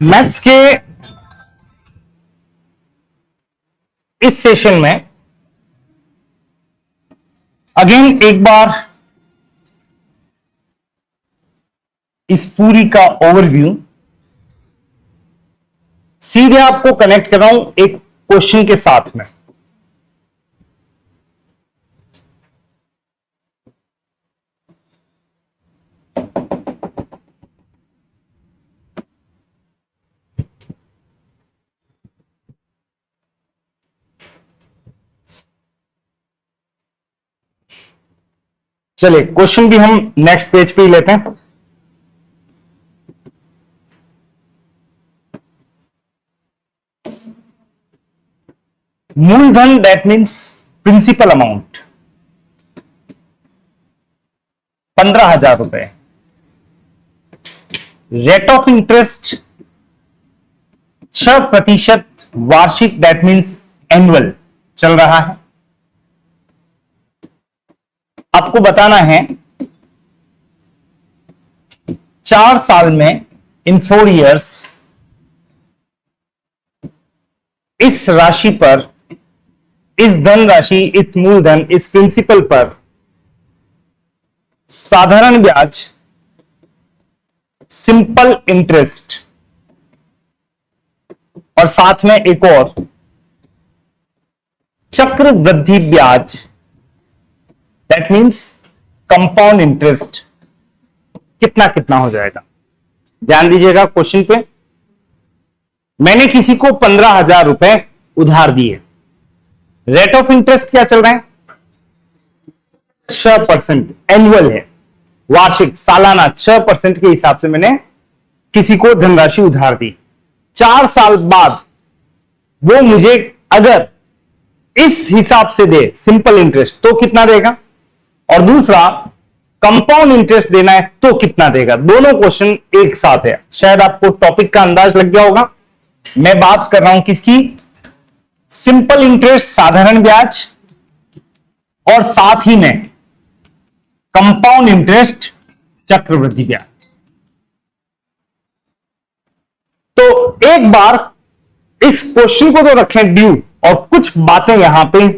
Maths के इस session में अगेन एक बार इस पूरी का ओवरव्यू सीधे आपको कनेक्ट कर रहा हूं एक क्वेश्चन के साथ में। चलिए क्वेश्चन भी हम नेक्स्ट पेज पे ही लेते हैं। मूलधन दैट मीन्स प्रिंसिपल अमाउंट 15,000 रुपए। रेट ऑफ इंटरेस्ट 6% वार्षिक दैट मीन्स एनुअल चल रहा है। आपको बताना है 4 साल में इन 4 इयर्स इस राशि पर, इस धन राशि, इस मूलधन, इस प्रिंसिपल पर साधारण ब्याज, सिंपल इंटरेस्ट और साथ में एक और चक्रवृद्धि ब्याज दैट मीन्स कंपाउंड इंटरेस्ट कितना कितना हो जाएगा। ध्यान दीजिएगा क्वेश्चन पे। मैंने किसी को 15,000 रुपए उधार दिए। रेट ऑफ इंटरेस्ट क्या चल रहा है? 6% एनुअल है, वार्षिक सालाना 6% के हिसाब से मैंने किसी को धनराशि उधार दी। 4 साल बाद वो मुझे अगर इस हिसाब से दे सिंपल इंटरेस्ट तो कितना देगा, और दूसरा कंपाउंड इंटरेस्ट देना है तो कितना देगा। दोनों क्वेश्चन एक साथ है। शायद आपको टॉपिक का अंदाज लग गया होगा। मैं बात कर रहा हूं किसकी? सिंपल इंटरेस्ट साधारण ब्याज और साथ ही में कंपाउंड इंटरेस्ट चक्रवृद्धि ब्याज। तो एक बार इस क्वेश्चन को तो रखें ड्यू और कुछ बातें यहां पे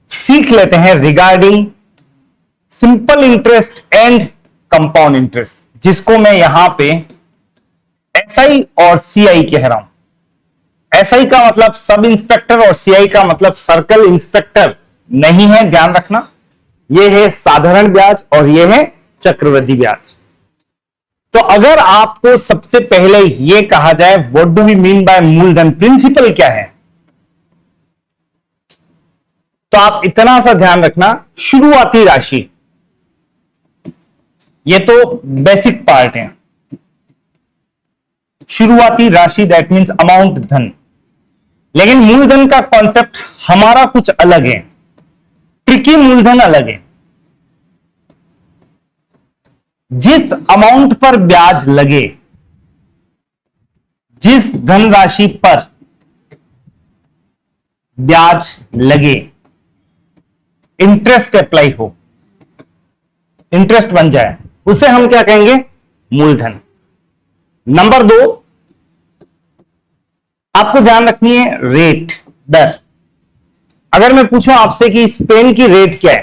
सीख लेते हैं regarding simple interest and compound interest, जिसको मैं यहां पे एसआई और सीआई कह रहा हूं। एसआई का मतलब सब इंस्पेक्टर और सीआई का मतलब सर्कल इंस्पेक्टर नहीं है, ध्यान रखना। यह है साधारण ब्याज और यह है चक्रवृद्धि ब्याज। तो अगर आपको सबसे पहले यह कहा जाए what do we mean by मूलधन, प्रिंसिपल क्या है, तो आप इतना सा ध्यान रखना, शुरुआती राशि, ये तो बेसिक पार्ट है। शुरुआती राशि दैट मीन्स अमाउंट धन। लेकिन मूलधन का कॉन्सेप्ट हमारा कुछ अलग है, ट्रिकी मूलधन अलग है। जिस अमाउंट पर ब्याज लगे, जिस धनराशि पर ब्याज लगे, इंटरेस्ट अप्लाई हो, इंटरेस्ट बन जाए, उसे हम क्या कहेंगे? मूलधन। नंबर 2, आपको ध्यान रखनी है रेट, दर। अगर मैं पूछूं आपसे कि इस पेन की रेट क्या है,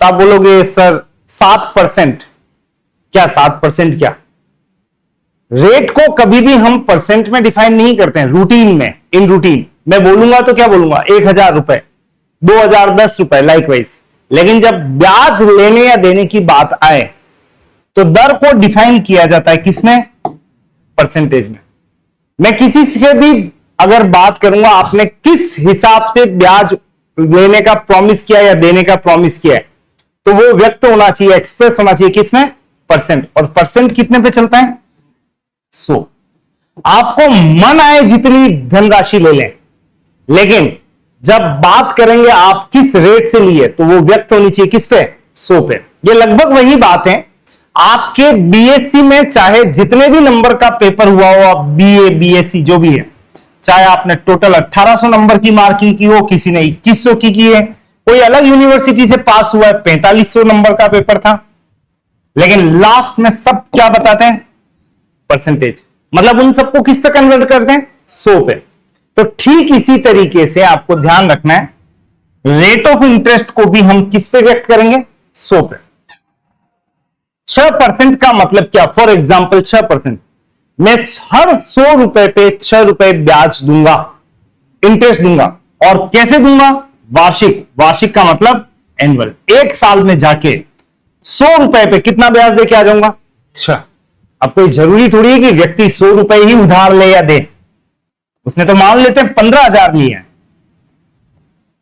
तो आप बोलोगे सर 7%। क्या 7% क्या? रेट को कभी भी हम परसेंट में डिफाइन नहीं करते हैं, रूटीन में, इन रूटीन मैं बोलूंगा तो क्या बोलूंगा? 1,000 रुपए, 2,010 रुपए, लाइकवाइज। लेकिन जब ब्याज लेने या देने की बात आए तो दर को डिफाइन किया जाता है किसमें? परसेंटेज में। मैं किसी से भी अगर बात करूंगा आपने किस हिसाब से ब्याज लेने का प्रॉमिस किया या देने का प्रॉमिस किया है, तो वो व्यक्त होना चाहिए, एक्सप्रेस होना चाहिए किसमें? परसेंट। और परसेंट कितने पे चलता है? 100। आपको मन आए जितनी धनराशि ले लें, लेकिन जब बात करेंगे आप किस रेट से लिए, तो वो व्यक्त होनी चाहिए किस पे? 100 पे। ये लगभग वही बात है। आपके बीएससी में चाहे जितने भी नंबर का पेपर हुआ हो, आप बीए बीएससी जो भी है, चाहे आपने टोटल 1800 नंबर की मार्किंग की हो, किसी ने 2100 की है, कोई अलग यूनिवर्सिटी से पास हुआ है, 4500 नंबर का पेपर था, लेकिन लास्ट में सब क्या बताते हैं? परसेंटेज। मतलब उन सबको किस पे कन्वर्ट करते हैं? 100 पे। तो ठीक इसी तरीके से आपको ध्यान रखना है, रेट ऑफ इंटरेस्ट को भी हम किस पे व्यक्त करेंगे? 100 पे। 6% का मतलब क्या? फॉर एग्जाम्पल 6%, मैं हर 100 रुपए पे 6 रुपए ब्याज दूंगा, इंटरेस्ट दूंगा। और कैसे दूंगा? वार्षिक। वार्षिक का मतलब एनुअल। एक साल में जाके 100 रुपए पे कितना ब्याज देके आ जाऊंगा? 6। अब कोई जरूरी थोड़ी है कि व्यक्ति 100 रुपए ही उधार ले या दे, उसने तो मान लेते हैं 15,000 लिए हैं,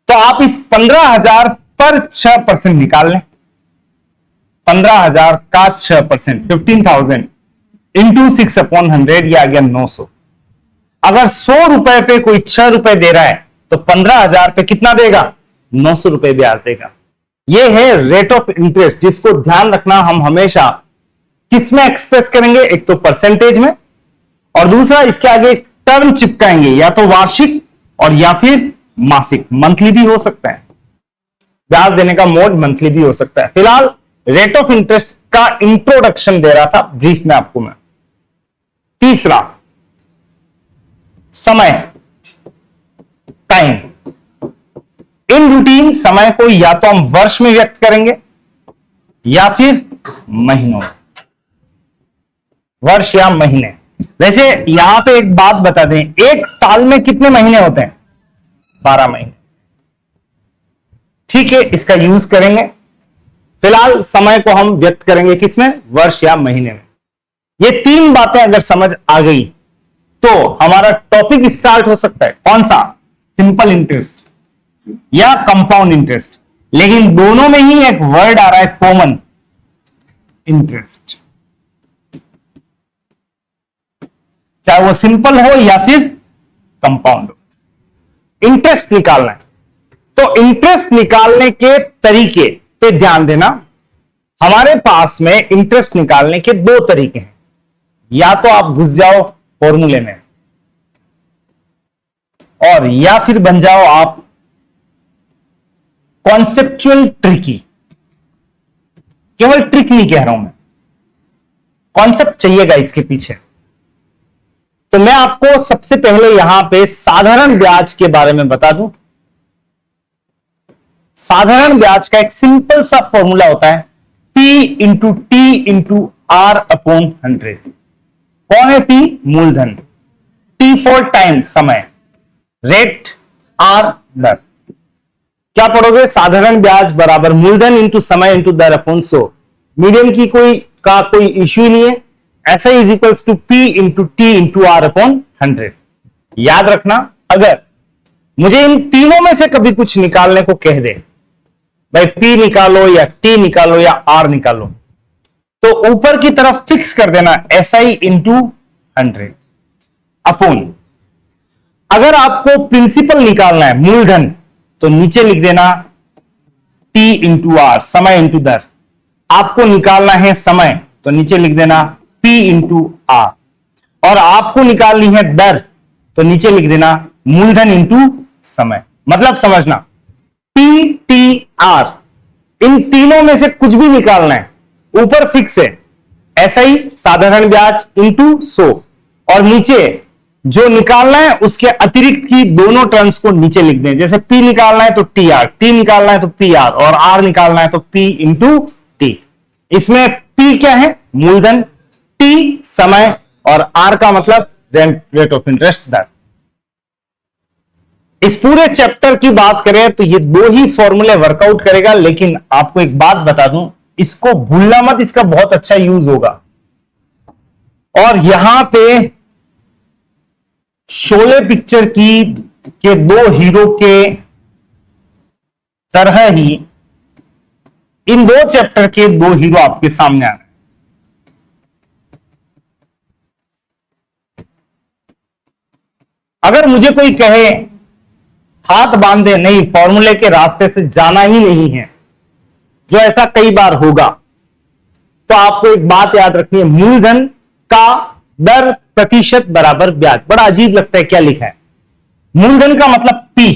तो आप इस 15,000 पर 6% निकाल लें। 15,000 का 6%, 15,000 इंटू 6/100, यह आ गया 900। अगर 100 रुपए पे कोई 6 रुपए दे रहा है तो 15,000 पे कितना देगा? 900 रुपए ब्याज देगा। यह है रेट ऑफ इंटरेस्ट, जिसको ध्यान रखना हम हमेशा किस में एक्सप्रेस करेंगे? एक तो परसेंटेज में, और दूसरा इसके आगे एक टर्म चिपकाएंगे, या तो वार्षिक और या फिर मासिक। मंथली भी हो सकता है, ब्याज देने का मोड मंथली भी हो सकता है। फिलहाल रेट ऑफ इंटरेस्ट का इंट्रोडक्शन दे रहा था ब्रीफ में आपको मैं। तीसरा, समय, टाइम। इन रूटीन समय को या तो हम वर्ष में व्यक्त करेंगे या फिर महीनों में, वर्ष या महीने। वैसे यहां पे एक बात बता दें, एक साल में कितने महीने होते हैं? 12 महीने। ठीक है, इसका यूज करेंगे। फिलहाल समय को हम व्यक्त करेंगे किसमें? वर्ष या महीने में। ये तीन बातें अगर समझ आ गई तो हमारा टॉपिक स्टार्ट हो सकता है। कौन सा? सिंपल इंटरेस्ट या कंपाउंड इंटरेस्ट। लेकिन दोनों में ही एक वर्ड आ रहा है कॉमन, इंटरेस्ट। चाहे वो सिंपल हो या फिर कंपाउंड हो, इंटरेस्ट निकालना है। तो इंटरेस्ट निकालने के तरीके पे ध्यान देना। हमारे पास में इंटरेस्ट निकालने के दो तरीके हैं। या तो आप घुस जाओ फॉर्मूले में, और या फिर बन जाओ आप कॉन्सेप्चुअल ट्रिकी। केवल ट्रिक नहीं कह रहा हूं मैं, कॉन्सेप्ट चाहिएगा इसके पीछे। तो मैं आपको सबसे पहले यहां पे साधारण ब्याज के बारे में बता दूं। साधारण ब्याज का एक सिंपल सा फॉर्मूला होता है, P into t into R upon 100। कौन है P? मूलधन। T फॉर टाइम, समय। रेट R, दर। क्या पढ़ोगे? साधारण ब्याज बराबर मूलधन इंटू समय इंटू दर अपॉन 100। मीडियम की कोई इश्यू नहीं है। ऐसा is equals to P into t into R upon 100। याद रखना, अगर मुझे इन तीनों में से कभी कुछ निकालने को कह दे, भाई P निकालो या T निकालो या R निकालो, तो ऊपर की तरफ फिक्स कर देना SI इंटू 100 अपॉन। अगर आपको प्रिंसिपल निकालना है, मूलधन, तो नीचे लिख देना T इंटू R, समय इंटू दर। आपको निकालना है समय, तो नीचे लिख देना P इंटू R। और आपको निकालनी है दर, तो नीचे लिख देना मूलधन इंटू समय। मतलब समझना, P, T, R, इन तीनों में से कुछ भी निकालना है, ऊपर फिक्स है SI साधारण ब्याज इंटू 100, और नीचे जो निकालना है उसके अतिरिक्त की दोनों टर्म्स को नीचे लिख दें। जैसे P निकालना है तो TR, T निकालना है तो PR, और R निकालना है तो P इंटू T। इसमें P क्या है? मूलधन, T समय, और R का मतलब रेट ऑफ इंटरेस्ट, दर। इस पूरे चैप्टर की बात करें तो ये दो ही फॉर्मूले वर्कआउट करेगा। लेकिन आपको एक बात बता दूं, इसको भूलना मत, इसका बहुत अच्छा यूज होगा। और यहां पे शोले पिक्चर के दो हीरो के तरह ही इन दो चैप्टर के दो हीरो आपके सामने आ रहे हैं। अगर मुझे कोई कहे हाथ बांधे, नहीं, फॉर्मूले के रास्ते से जाना ही नहीं है, जो ऐसा कई बार होगा, तो आपको एक बात याद रखनी है, मूलधन का दर प्रतिशत बराबर ब्याज। बड़ा अजीब लगता है, क्या लिखा है? मूलधन का मतलब P,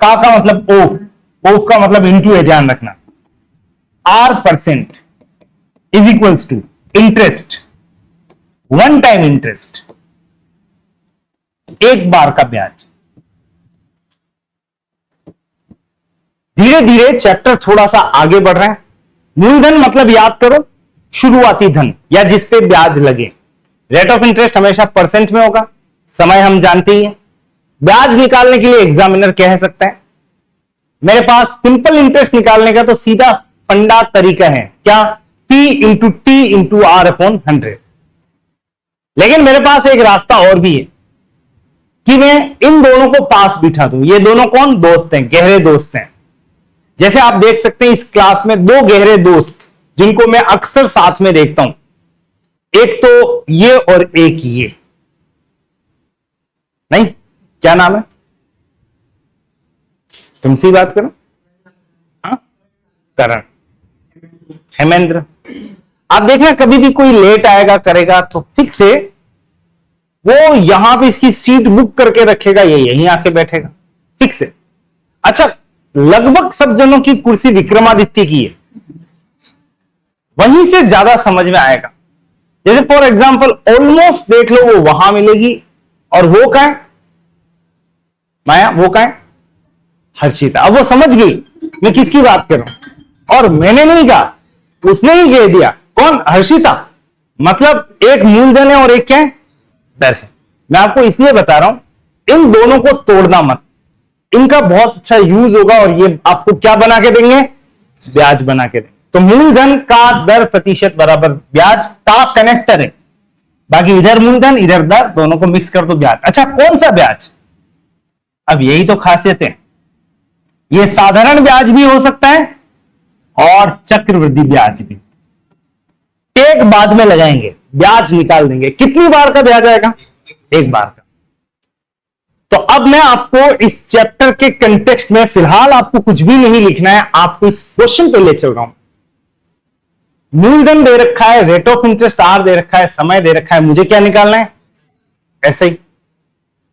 का मतलब O का मतलब इंटू है, ध्यान रखना। R% is equals to interest, one time interest, एक बार का ब्याज। धीरे धीरे चैप्टर थोड़ा सा आगे बढ़ रहा है। मूलधन मतलब याद करो शुरुआती धन या जिस पे ब्याज लगे। रेट ऑफ इंटरेस्ट हमेशा परसेंट में होगा, समय हम जानते ही हैं। ब्याज निकालने के लिए एग्जामिनर कह सकता है मेरे पास सिंपल इंटरेस्ट निकालने का तो सीधा फंडा तरीका है, क्या? P into t into r upon 100। लेकिन मेरे पास एक रास्ता और भी है कि मैं इन दोनों को पास बिठा दूं। ये दोनों कौन दोस्त हैं? गहरे दोस्त हैं। जैसे आप देख सकते हैं इस क्लास में दो गहरे दोस्त जिनको मैं अक्सर साथ में देखता हूं, एक तो ये और एक ये। नहीं, क्या नाम है? तुमसे ही बात करो। हाँ, करण, हेमेंद्र। आप देखना कभी भी कोई लेट आएगा करेगा तो फिक्स है वो यहां पे इसकी सीट बुक करके रखेगा, ये यहीं आके बैठेगा, फिक्स है। अच्छा, लगभग सब जनों की कुर्सी विक्रमादित्य की है, वहीं से ज्यादा समझ में आएगा। जैसे फॉर एग्जांपल ऑलमोस्ट देख लो वो वहां मिलेगी, और वो क्या है माया, वो क्या है हर्षिता। अब वो समझ गई मैं किसकी बात कर रहा हूं, और मैंने नहीं कहा, उसने ही कह दिया। कौन? हर्षिता। मतलब एक मूलधन है और एक क्या है? दर है। मैं आपको इसलिए बता रहा हूं इन दोनों को तोड़ना मत, इनका बहुत अच्छा यूज होगा और ये आपको क्या बना के देंगे? ब्याज बना के देंगे। तो मूलधन का दर प्रतिशत बराबर ब्याज का कनेक्टर है। बाकी इधर मूलधन इधर दर, दोनों को मिक्स कर दो ब्याज। अच्छा, कौन सा ब्याज? अब यही तो खासियत है, ये साधारण ब्याज भी हो सकता है और चक्रवृद्धि ब्याज भी। एक बाद में लगाएंगे, ब्याज निकाल देंगे। कितनी बार का ब्याज आएगा? एक बार का। तो अब मैं आपको इस चैप्टर के कंटेक्स्ट में फिलहाल आपको कुछ भी नहीं लिखना है, आपको इस क्वेश्चन पे ले चल रहा हूं। मूलधन दे रखा है, रेट ऑफ इंटरेस्ट आर दे रखा है, समय दे रखा है, मुझे क्या निकालना है? ऐसे ही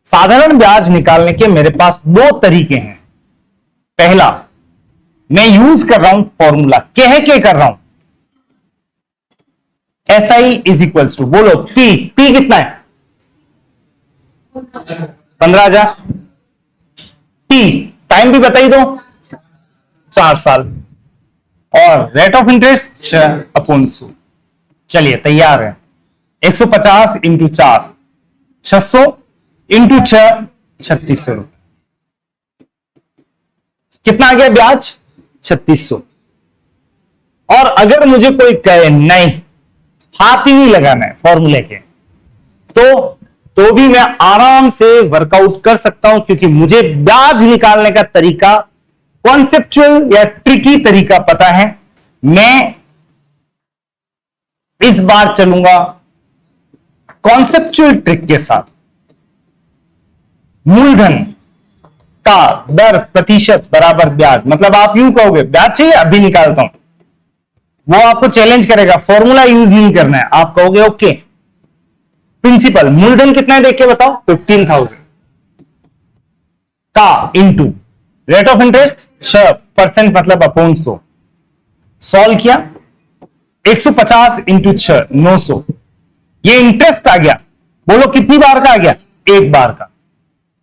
साधारण ब्याज निकालने के मेरे पास दो तरीके हैं। पहला, मैं यूज कर रहा हूं फॉर्मूला, कह के कर रहा हूं, SI इज इक्वल्स टू, बोलो P कितना है? 15,000। T टाइम भी बताई दो, 4 साल, और रेट ऑफ इंटरेस्ट 6/100। चलिए तैयार है। 150 इंटू 4 600 इंटू 6 3600 रुपए। कितना आ गया ब्याज? 3600। और अगर मुझे कोई कहे नहीं, हाथ ही नहीं लगाना है फॉर्मूले के, तो भी मैं आराम से वर्कआउट कर सकता हूं, क्योंकि मुझे ब्याज निकालने का तरीका कॉन्सेप्चुअल या ट्रिकी तरीका पता है। मैं इस बार चलूंगा कॉन्सेप्चुअल ट्रिक के साथ। मूलधन का दर प्रतिशत बराबर ब्याज, मतलब आप यूं कहोगे ब्याज चाहिए, अभी निकालता हूं। वो आपको चैलेंज करेगा, फॉर्मूला यूज नहीं करना है। आप कहोगे ओके। प्रिंसिपल, मूलधन कितना है देख के बताओ? 15,000 का इंटू रेट ऑफ इंटरेस्ट 6% मतलब अपॉन 100। सॉल्व किया, 150 इंटू 6 900। ये इंटरेस्ट आ गया, बोलो कितनी बार का आ गया? एक बार का।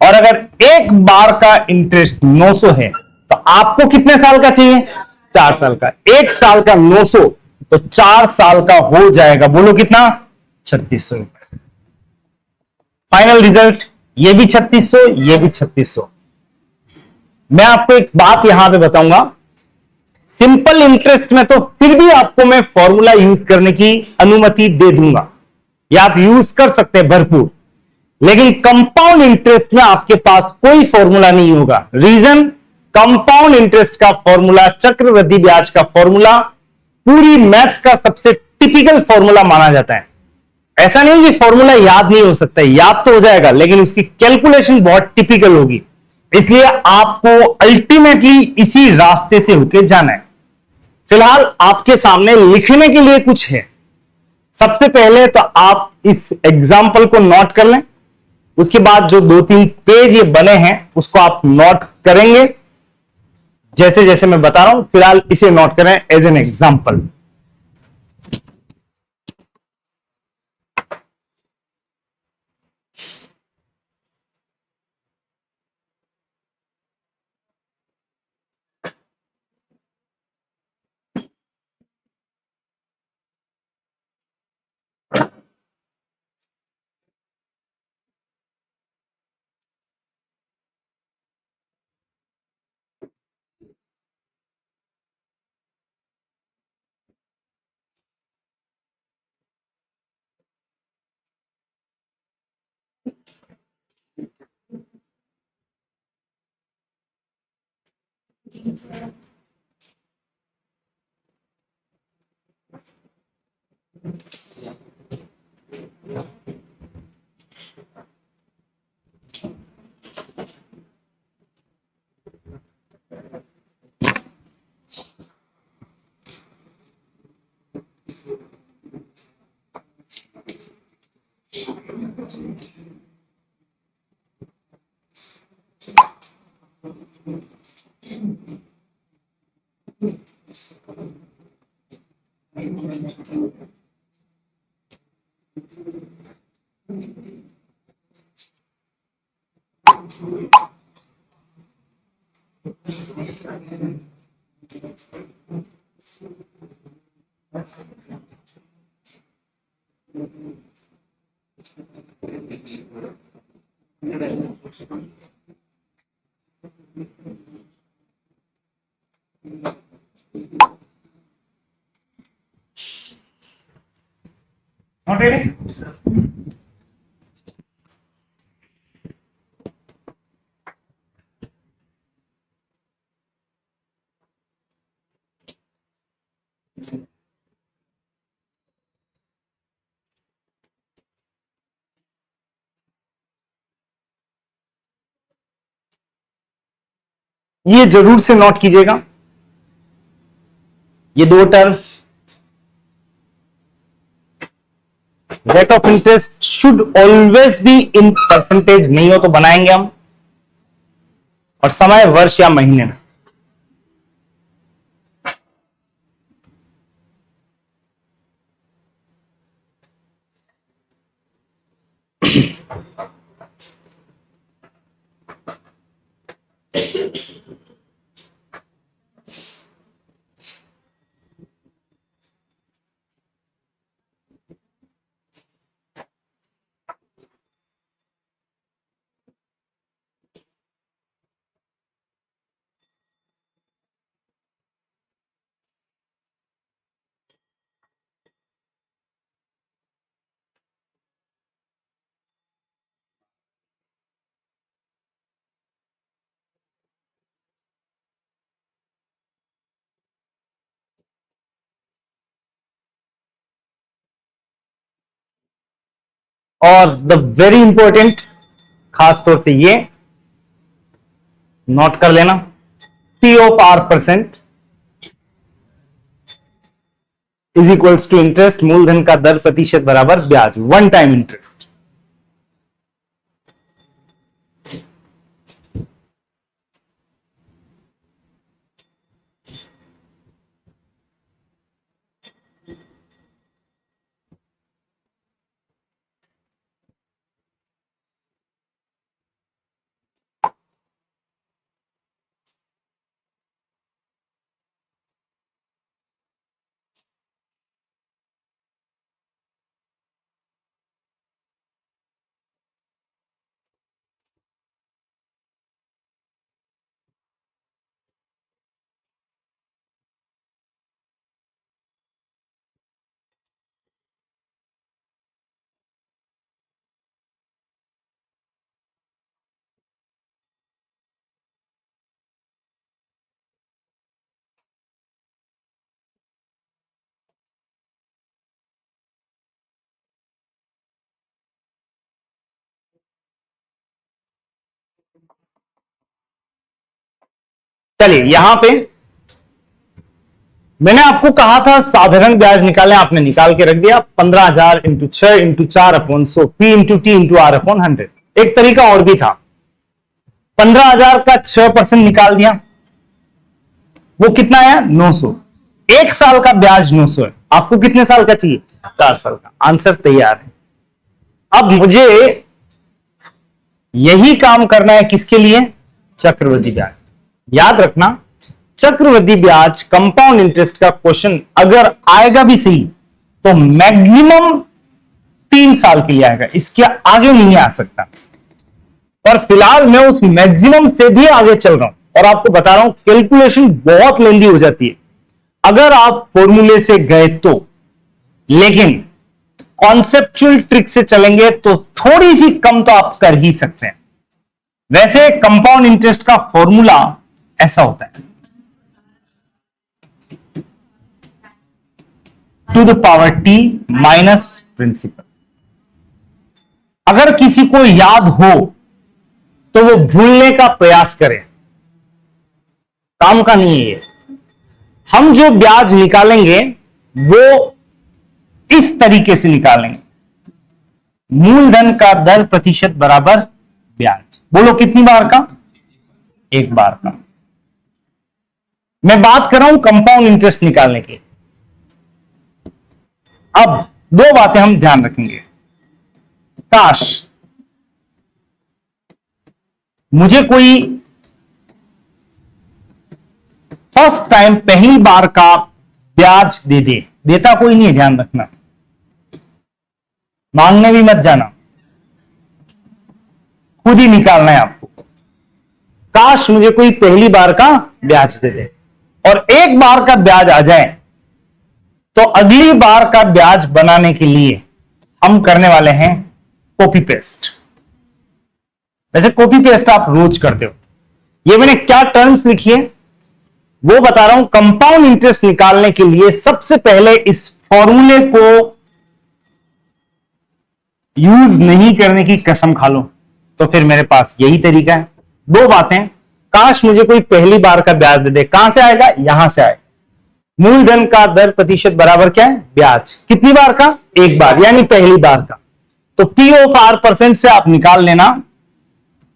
और अगर एक बार का इंटरेस्ट 900 है तो आपको कितने साल का चाहिए? 4 साल का। एक साल का 900 तो 4 साल का हो जाएगा, बोलो कितना? 3600 रुपए। फाइनल रिजल्ट, ये भी 3600, ये भी 3600। मैं आपको एक बात यहां पे बताऊंगा, सिंपल इंटरेस्ट में तो फिर भी आपको मैं फॉर्मूला यूज करने की अनुमति दे दूंगा, या आप यूज कर सकते हैं भरपूर। लेकिन कंपाउंड इंटरेस्ट में आपके पास कोई फॉर्मूला नहीं होगा। रीजन, कंपाउंड इंटरेस्ट का फॉर्मूला, चक्रवृद्धि ब्याज का फॉर्मूला पूरी मैथ्स का सबसे टिपिकल फॉर्मूला माना जाता है। ऐसा नहीं कि फॉर्मूला याद नहीं हो सकता है, याद तो हो जाएगा, लेकिन उसकी कैलकुलेशन बहुत टिपिकल होगी। इसलिए आपको अल्टीमेटली इसी रास्ते से होके जाना है। फिलहाल आपके सामने लिखने के लिए कुछ है। सबसे पहले तो आप इस एग्जाम्पल को नोट कर लें। उसके बाद जो 2-3 पेज ये बने हैं उसको आप नोट करेंगे जैसे जैसे मैं बता रहा हूं। फिलहाल इसे नोट करें as an example. Not ready? ये जरूर से नोट कीजिएगा, ये दो term rate of interest should always be in percentage, नहीं हो तो बनाएंगे हम, और समय वर्ष या महीने में। और द वेरी इंपॉर्टेंट, खास तौर से ये नोट कर लेना, P of R% is equals to interest, मूलधन का दर प्रतिशत बराबर ब्याज, वन टाइम इंटरेस्ट। चलिए यहां पे मैंने आपको कहा था साधारण ब्याज निकालें, आपने निकाल के रख दिया, 15,000 into 6 into 4 upon 100, P into T into R upon 100। एक तरीका और भी था, 15,000 का 6% निकाल दिया, वो कितना आया 900। एक साल का ब्याज 900 है, आपको कितने साल का चाहिए 4 साल का। आंसर तैयार है। अब मुझे यही काम करना है किसके लिए, चक्रवृद्धि ब्याज। याद रखना, चक्रवृद्धि ब्याज कंपाउंड इंटरेस्ट का क्वेश्चन अगर आएगा भी सही तो मैक्सिमम 3 साल के लिए आएगा, इसके आगे नहीं आ सकता। और फिलहाल मैं उस मैक्सिमम से भी आगे चल रहा हूं और आपको बता रहा हूं कैलकुलेशन बहुत लेंदी हो जाती है अगर आप फॉर्मूले से गए तो, लेकिन कॉन्सेप्चुअल ट्रिक से चलेंगे तो थोड़ी सी कम तो आप कर ही सकते हैं। वैसे कंपाउंड इंटरेस्ट का फॉर्मूला ऐसा होता है, to the power t minus principal. अगर किसी को याद हो तो वो भूलने का प्रयास करे, काम का नहीं है ये। हम जो ब्याज निकालेंगे वो इस तरीके से निकालेंगे, मूलधन का दर प्रतिशत बराबर ब्याज। बोलो कितनी बार का, एक बार का। मैं बात कर रहा हूं कंपाउंड इंटरेस्ट निकालने की। अब 2 बातें हम ध्यान रखेंगे। काश मुझे कोई फर्स्ट टाइम पहली बार का ब्याज दे दे, देता कोई नहीं है, ध्यान रखना, मांगने भी मत जाना, खुद ही निकालना है आपको। काश मुझे कोई पहली बार का ब्याज दे दे और एक बार का ब्याज आ जाए तो अगली बार का ब्याज बनाने के लिए हम करने वाले हैं कॉपी पेस्ट। वैसे कॉपी पेस्ट आप रोज करते हो, ये मैंने क्या टर्म्स लिखी है वो बता रहा हूं। कंपाउंड इंटरेस्ट निकालने के लिए सबसे पहले इस फॉर्मूले को यूज नहीं करने की कसम खा लो तो फिर मेरे पास यही तरीका है। 2 बातें, काश मुझे कोई पहली बार का ब्याज दे दे, कहां से आएगा, यहां से आएगा। मूलधन का दर प्रतिशत बराबर क्या है, ब्याज। कितनी बार का, एक बार, यानी पहली बार का। तो P ऑफ R% से आप निकाल लेना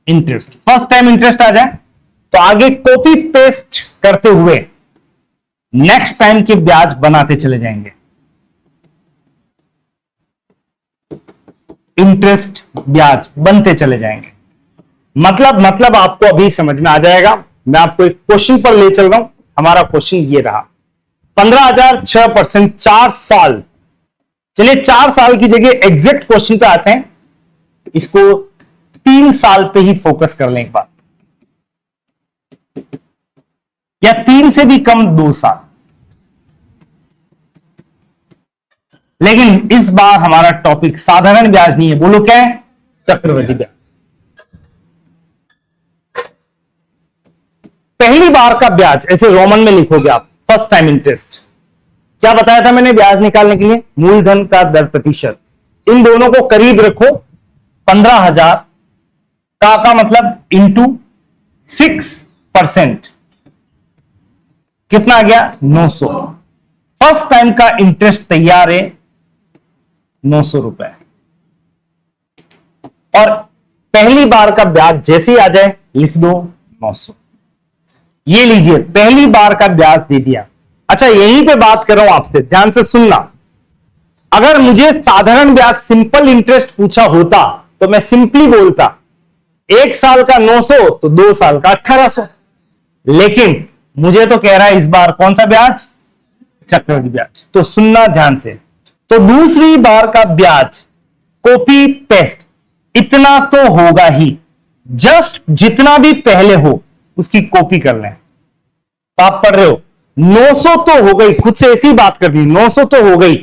इंटरेस्ट। फर्स्ट टाइम इंटरेस्ट आ जाए तो आगे कॉपी पेस्ट करते हुए नेक्स्ट टाइम के ब्याज बनाते चले जाएंगे। इंटरेस्ट ब्याज बनते चले जाएंगे। मतलब आपको अभी समझ में आ जाएगा। मैं आपको एक क्वेश्चन पर ले चल रहा हूं। हमारा क्वेश्चन ये रहा, 15,000 6%, 4 साल। चलिए 4 साल की जगह एग्जैक्ट क्वेश्चन पे आते हैं, इसको 3 साल पे ही फोकस कर लें एक बार, या 3 से भी कम 2 साल। लेकिन इस बार हमारा टॉपिक साधारण ब्याज नहीं है। बोलो क्या है, चक्रवृद्धि ब्याज। पहली बार का ब्याज ऐसे रोमन में लिखोगे आप, फर्स्ट टाइम इंटरेस्ट। क्या बताया था मैंने ब्याज निकालने के लिए, मूलधन का दर प्रतिशत। इन दोनों को करीब रखो, 15,000 का मतलब इंटू 6%, कितना आ गया 900। फर्स्ट टाइम का इंटरेस्ट तैयार है 900 रुपए, और पहली बार का ब्याज जैसे ही आ जाए लिख दो 900। ये लीजिए, पहली बार का ब्याज दे दिया। अच्छा, यहीं पे बात कर रहा हूं आपसे, ध्यान से सुनना। अगर मुझे साधारण ब्याज सिंपल इंटरेस्ट पूछा होता तो मैं सिंपली बोलता 1 साल का 900 तो 2 साल का 1800। लेकिन मुझे तो कह रहा है इस बार कौन सा ब्याज, चक्रवृद्धि ब्याज। तो सुनना ध्यान से। तो दूसरी बार का ब्याज कॉपी पेस्ट, इतना तो होगा ही, जस्ट जितना भी पहले हो उसकी कॉपी कर लें। तो आप पढ़ रहे हो 900 तो हो गई, खुद से ऐसी बात कर दी, 900 तो हो गई,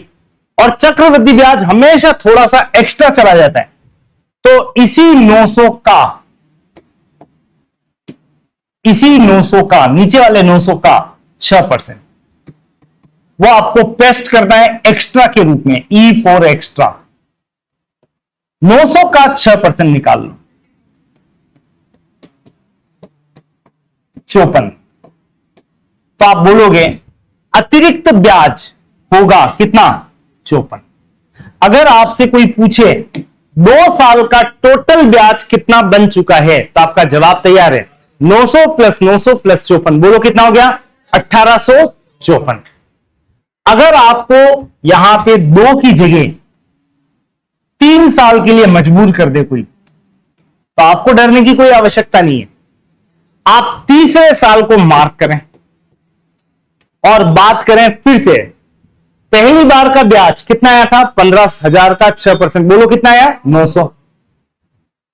और चक्रवृद्धि ब्याज हमेशा थोड़ा सा एक्स्ट्रा चला जाता है। तो इसी 900 का नीचे वाले 900 का 6% वो आपको पेस्ट करना है एक्स्ट्रा के रूप में, E फॉर एक्स्ट्रा। 900 का 6% निकाल लो, 54। तो आप बोलोगे अतिरिक्त ब्याज होगा कितना, 54। अगर आपसे कोई पूछे 2 साल का टोटल ब्याज कितना बन चुका है? तो आपका जवाब तैयार है। 900 प्लस 900 प्लस 54, बोलो कितना हो गया? 1854। अगर आपको यहां पे 2 की जगह 3 साल के लिए मजबूर कर दे कोई, तो आपको डरने की कोई आवश्यकता नहीं है। आप तीसरे साल को मार्क करें और बात करें फिर से। पहली बार का ब्याज कितना आया था? 15,000 का 6%, बोलो कितना आया? 900।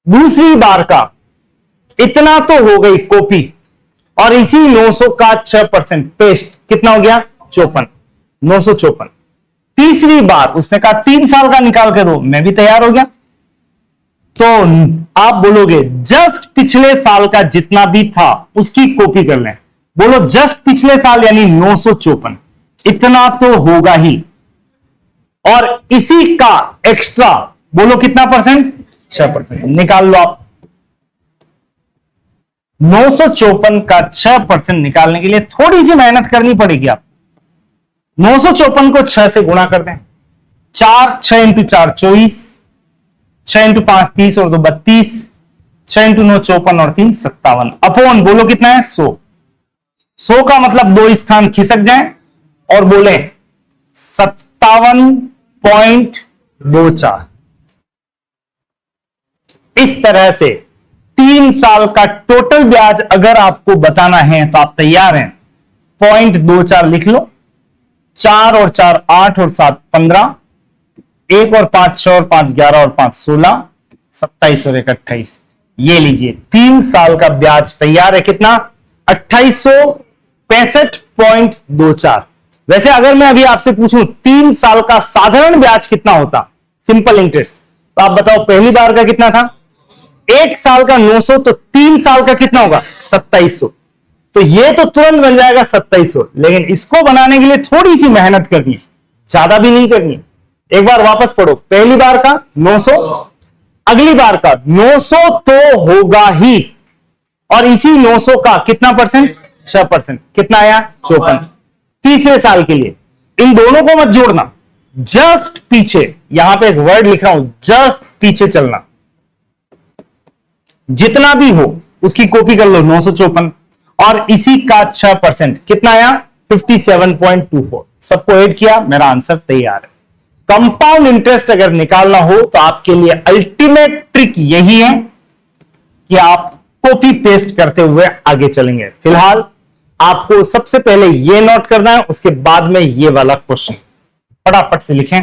दूसरी बार का इतना तो हो गई कॉपी, और इसी 900 का 6% पेस्ट, कितना हो गया? 54, 954। तीसरी बार उसने कहा 3 साल का निकाल के दो, मैं भी तैयार हो गया। तो आप बोलोगे जस्ट पिछले साल का जितना भी था उसकी कॉपी कर लें। बोलो जस्ट पिछले साल यानी 954, इतना तो होगा ही, और इसी का एक्स्ट्रा बोलो कितना परसेंट? 6% निकाल लो आप। 954 का 6% निकालने के लिए थोड़ी सी मेहनत करनी पड़ेगी। आप 954 को 6 से गुणा कर दें। 6 इंटू 4 24, 6 इंटू 5 30 और 2 32, 6 इंटू 9 54 और 3 57, अपॉन बोलो कितना है? 100। 100 का मतलब 2 स्थान खिसक जाए और बोले 57.24। इस तरह से 3 साल का टोटल ब्याज अगर आपको बताना है तो आप तैयार हैं? 0.24 लिख लो। 4 और 4 8 और 7 15, 1 और 5 6 और 5 11 और 5 16, 27 और 1 28। ये लीजिए 3 साल का ब्याज तैयार है। कितना? 2865.24। वैसे अगर मैं अभी आपसे पूछूं 3 साल का साधारण ब्याज कितना होता, सिंपल इंटरेस्ट, तो आप बताओ पहली बार का कितना था? 1 साल का 900, तो 3 साल का कितना होगा? 2700। तो ये तो तुरंत बन जाएगा 2700, लेकिन इसको बनाने के लिए थोड़ी सी मेहनत करनी है, ज्यादा भी नहीं करनी। एक बार वापस पढ़ो। पहली बार का 900, अगली बार का 900 तो होगा ही, और इसी 900 का कितना परसेंट? 6%, कितना आया? 54। तीसरे साल के लिए इन दोनों को मत जोड़ना, जस्ट पीछे यहां पे एक वर्ड लिख रहा हूं, जस्ट पीछे चलना। जितना भी हो उसकी कॉपी कर लो। 954 और इसी का 6%, कितना आया? 57.24। सबको ऐड किया, मेरा आंसर तैयार है। कंपाउंड इंटरेस्ट अगर निकालना हो तो आपके लिए अल्टीमेट ट्रिक यही है कि आप कॉपी पेस्ट करते हुए आगे चलेंगे। फिलहाल आपको सबसे पहले यह नोट करना है, उसके बाद में यह वाला क्वेश्चन फटाफट से लिखें।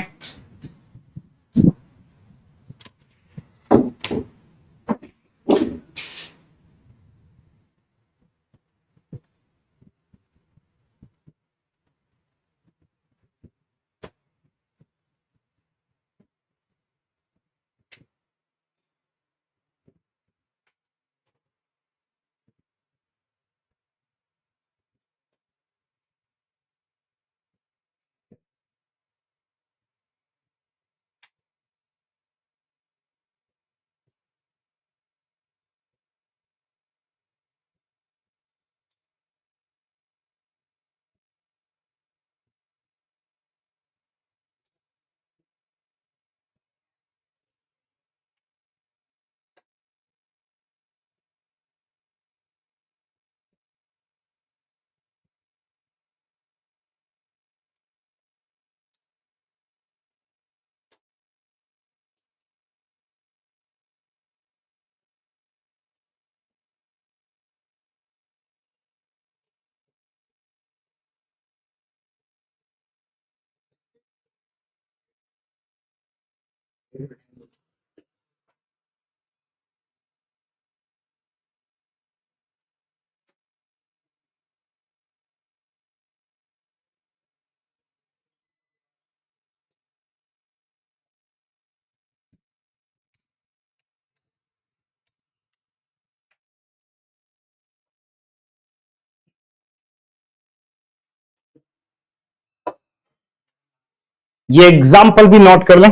ये एग्जाम्पल भी नोट कर लें।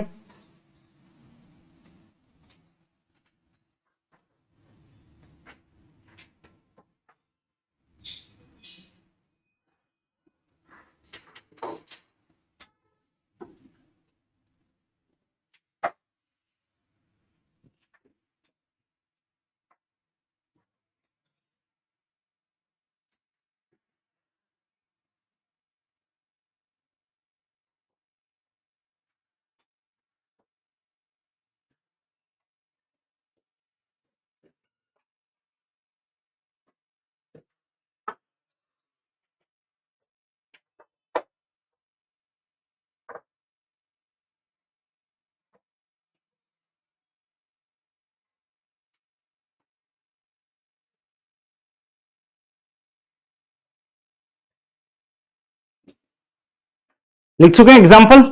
लिख चुके हैं एग्जाम्पल?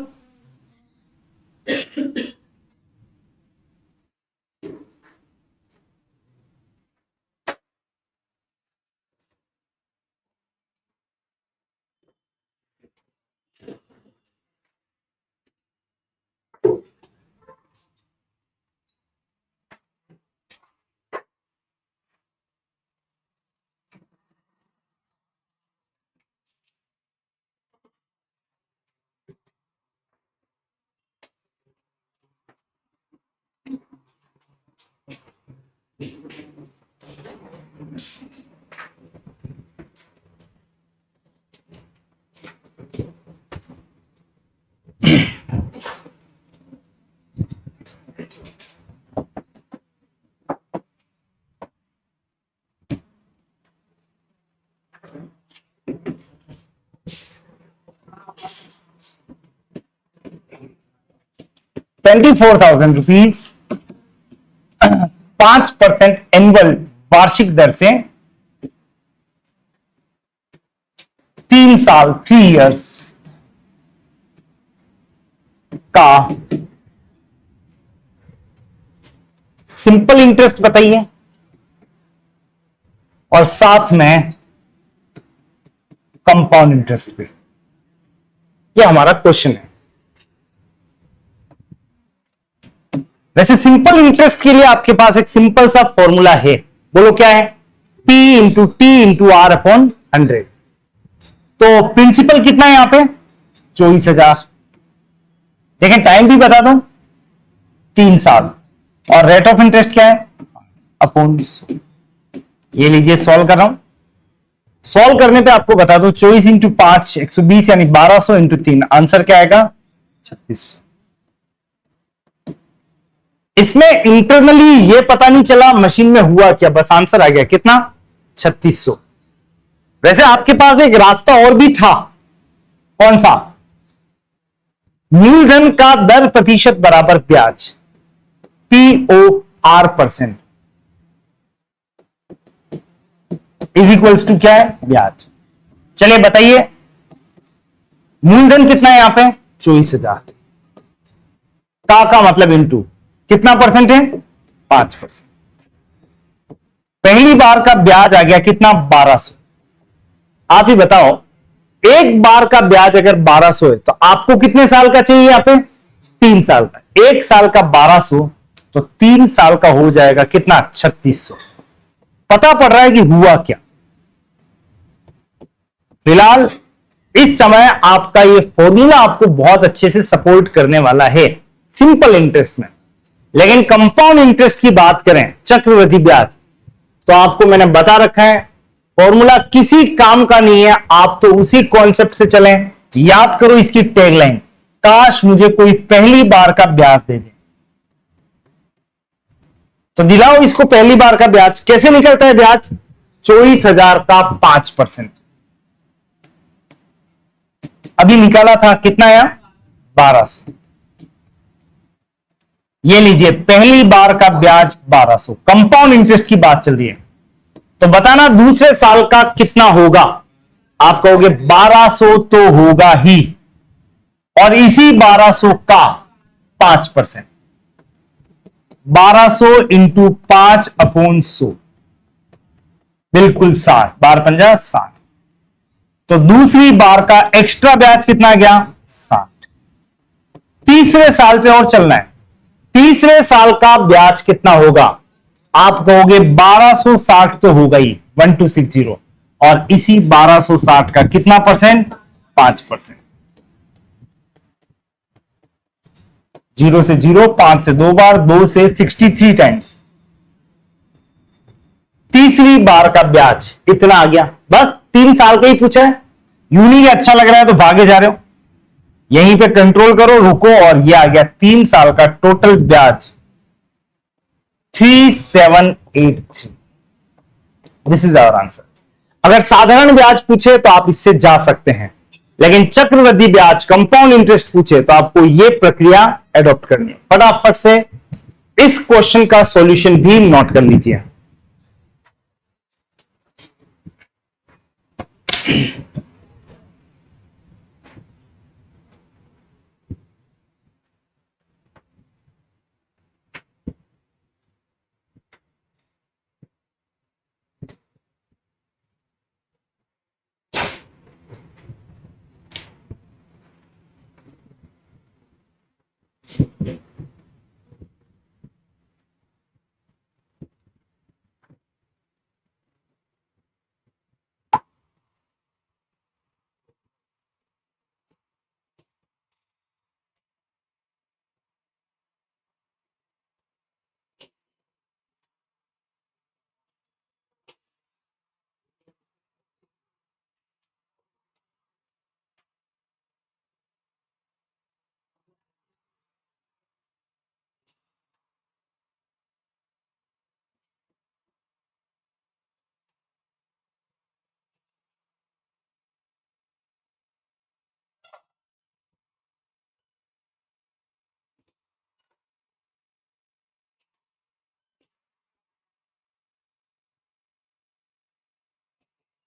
₹24,000 5% एनुअल वार्षिक दर से 3 साल 3 इयर्स का सिंपल इंटरेस्ट बताइए और साथ में कंपाउंड इंटरेस्ट पे। यह हमारा क्वेश्चन है। वैसे सिंपल इंटरेस्ट के लिए आपके पास एक सिंपल सा फॉर्मूला है, बोलो क्या है? P into t into r upon 100। तो प्रिंसिपल कितना है यहां पे? 24,000। देखें टाइम भी बता दो, 3 साल। और रेट ऑफ इंटरेस्ट क्या है? अपॉन 100। ये लीजिए सॉल्व कर रहा हूं। सॉल्व करने पे आपको बता दो 24 इंटू 5 120 यानी 1200 इंटू 3, आंसर क्या आएगा? 3600। इसमें इंटरनली ये पता नहीं चला मशीन में हुआ क्या, बस आंसर आ गया कितना? 3600। वैसे आपके पास एक रास्ता और भी था। कौन सा? मूलधन का दर प्रतिशत बराबर ब्याज, POR percent is equals to क्या है? ब्याज। चलिए बताइए मूलधन कितना है यहां पे? 24,000 का मतलब इनटू कितना परसेंट है? 5%। पहली बार का ब्याज आ गया कितना? 1200। आप ही बताओ एक बार का ब्याज अगर 1200 है तो आपको कितने साल का चाहिए यहां पे? 3 साल का। 1 साल का 1200 तो 3 साल का हो जाएगा कितना? 3600। पता पड़ रहा है कि हुआ क्या। फिलहाल इस समय आपका ये फॉर्मूला आपको बहुत अच्छे से सपोर्ट करने वाला है सिंपल इंटरेस्ट में। लेकिन कंपाउंड इंटरेस्ट की बात करें, चक्रवृद्धि ब्याज, तो आपको मैंने बता रखा है फॉर्मूला किसी काम का नहीं है। आप तो उसी कॉन्सेप्ट से चलें। याद करो इसकी टैगलाइन, काश मुझे कोई पहली बार का ब्याज दे दे। तो दिलाओ इसको पहली बार का ब्याज। कैसे निकलता है ब्याज? 24,000 का 5%। अभी निकाला था कितना आया? 1200। ये लीजिए पहली बार का ब्याज 1200। कंपाउंड इंटरेस्ट की बात चल रही है तो बताना दूसरे साल का कितना होगा। आप कहोगे 1200 तो होगा ही, और इसी 1200 का 5%, 1200 इंटू 5 अपॉन 100, बिल्कुल 60। 12×5 = 60। तो दूसरी बार का एक्स्ट्रा ब्याज कितना गया? 60। तीसरे साल पे और चलना है। तीसरे साल का ब्याज कितना होगा? आप कहोगे 1260 तो होगा ही, 1260, और इसी 1260 का कितना परसेंट? 5%। 0 से 0, 5 से 2 बार, 2 से 63 टाइम्स। तीसरी बार का ब्याज इतना आ गया। बस 3 साल का ही पूछा है, यूं नहीं अच्छा लग रहा है तो भागे जा रहे हो। यहीं पे कंट्रोल करो, रुको, और ये आ गया 3 साल का टोटल ब्याज 3783। This is our answer. अगर साधारण ब्याज पूछे तो आप इससे जा सकते हैं, लेकिन चक्रवृद्धि ब्याज कंपाउंड इंटरेस्ट पूछे तो आपको यह प्रक्रिया एडॉप्ट करनी है। फटाफट से इस क्वेश्चन का सॉल्यूशन भी नोट कर लीजिए।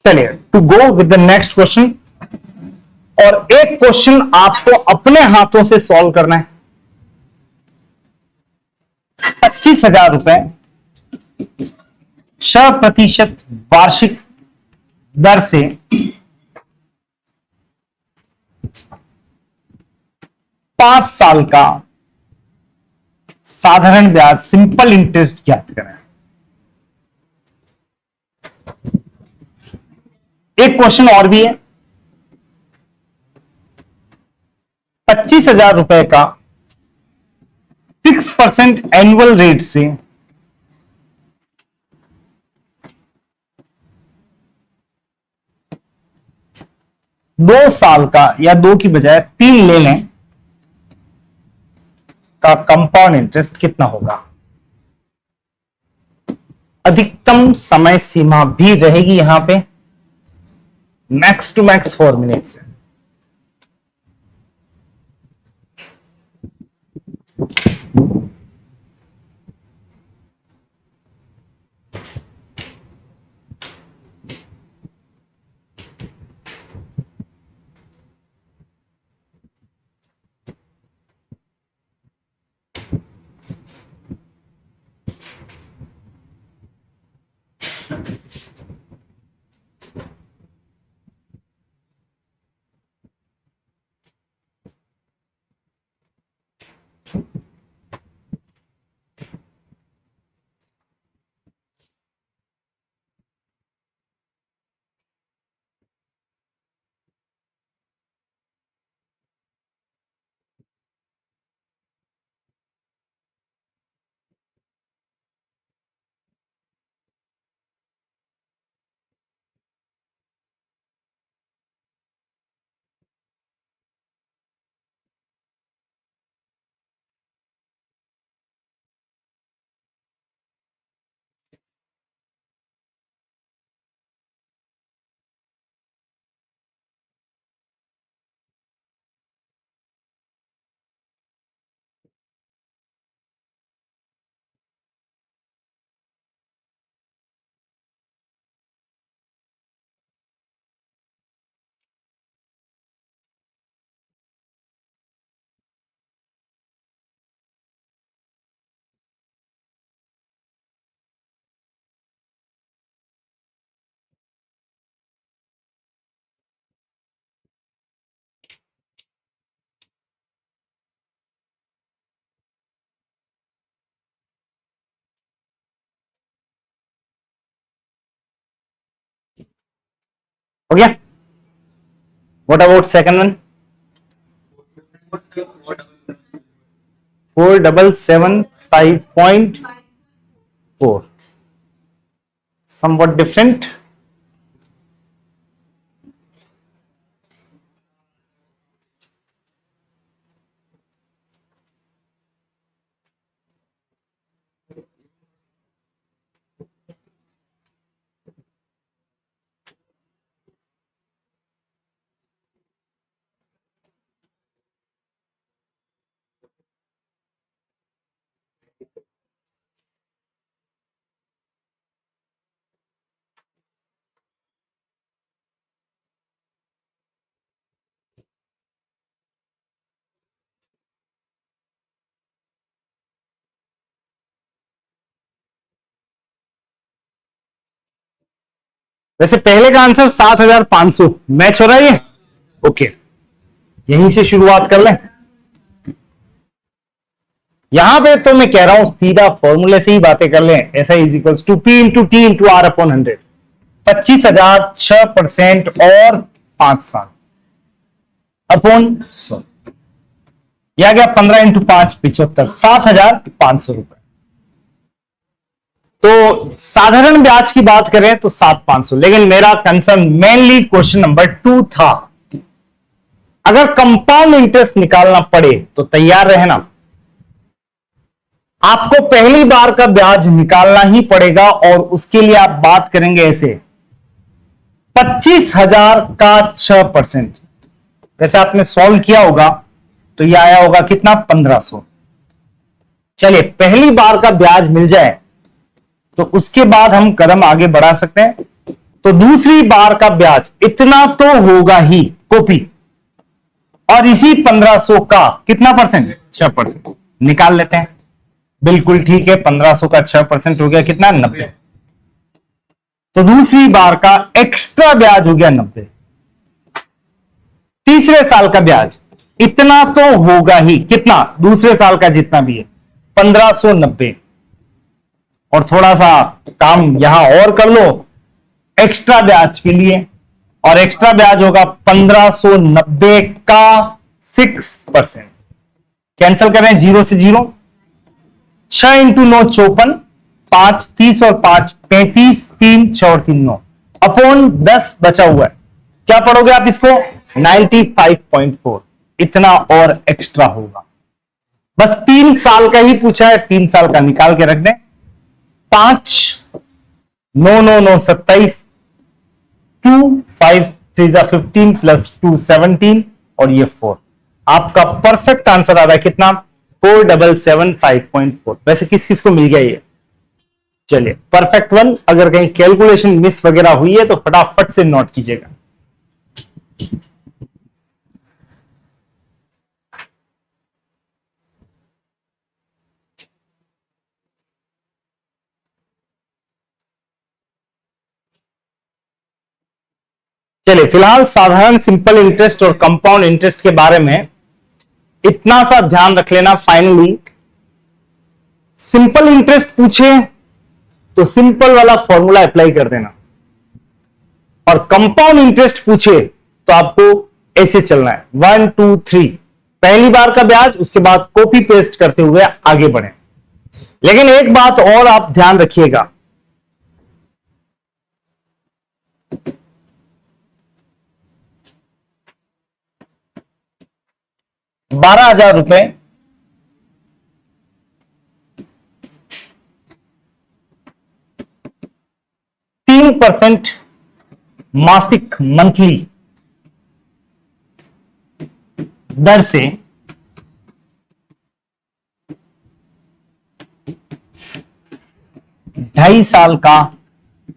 चलिए to go with the next question, और एक क्वेश्चन आपको अपने हाथों से सॉल्व करना है। 25,000 रुपए 6% वार्षिक दर से 5 साल का साधारण ब्याज सिंपल इंटरेस्ट ज्ञात करें। एक क्वेश्चन और भी है। 25,000 रुपए का 6% एनुअल रेट से 2 साल का, या 2 की बजाय 3 ले लें, का कंपाउंड इंटरेस्ट कितना होगा। अधिकतम समय सीमा भी रहेगी यहां पे, मैक्स टू मैक्स 4 मिनट्स है। हो गया। What about second one? 4775.4, somewhat different. वैसे पहले का आंसर 7,500 मैच हो रहा है ये। ओके, यहीं से शुरुआत कर लें। यहां पे तो मैं कह रहा हूं सीधा फॉर्मूले से ही बातें कर लें। ऐसा is equals to P into t into r upon 100। 25,000 6% और 5 साल अपॉन 100, यह आ गया 15 इंटू 5 75, 7,500 रुपए। तो साधारण ब्याज की बात करें तो 7,500, लेकिन मेरा कंसर्न मेनली क्वेश्चन नंबर 2 था। अगर कंपाउंड इंटरेस्ट निकालना पड़े तो तैयार रहना, आपको पहली बार का ब्याज निकालना ही पड़ेगा, और उसके लिए आप बात करेंगे ऐसे 25,000 का 6%। वैसे आपने सॉल्व किया होगा तो यह आया होगा कितना, 1,500। चलिए पहली बार का ब्याज मिल जाए तो उसके बाद हम कदम आगे बढ़ा सकते हैं। तो दूसरी बार का ब्याज इतना तो होगा ही कॉपी, और इसी 1500 का कितना परसेंट, 6% निकाल लेते हैं। बिल्कुल ठीक है, 1500 का 6% हो गया कितना, 90। तो दूसरी बार का एक्स्ट्रा ब्याज हो गया 90। तीसरे साल का ब्याज इतना तो होगा ही, कितना, दूसरे साल का जितना भी है 1590। और थोड़ा सा काम यहां और कर लो एक्स्ट्रा ब्याज के लिए, और एक्स्ट्रा ब्याज होगा 1590 का 6%। कैंसिल करें, 0 से 0, 6 इंटू 9 54, 5 30 और 5 35, 3 6 और 3 9 अपॉन 10 बचा हुआ है। क्या पढ़ोगे आप इसको, 95.4, इतना और एक्स्ट्रा होगा। बस 3 साल का ही पूछा है, 3 साल का निकाल के रख दें। 5 9 9 9 27, 2 5 3 15 प्लस 2 17 और ये 4। आपका परफेक्ट आंसर आ रहा है कितना, 4775.4। वैसे किस किस को मिल गया ये, चलिए परफेक्ट वन। अगर कहीं कैलकुलेशन मिस वगैरह हुई है तो फटाफट से नोट कीजिएगा। चलिए फिलहाल साधारण सिंपल इंटरेस्ट और कंपाउंड इंटरेस्ट के बारे में इतना सा ध्यान रख लेना। फाइनली सिंपल इंटरेस्ट पूछे तो सिंपल वाला फॉर्मूला अप्लाई कर देना, और कंपाउंड इंटरेस्ट पूछे तो आपको ऐसे चलना है 1 2 3, पहली बार का ब्याज, उसके बाद कॉपी पेस्ट करते हुए आगे बढ़े। लेकिन एक बात और आप ध्यान रखिएगा, ₹12,000 3% मासिक मंथली दर से 2.5 साल का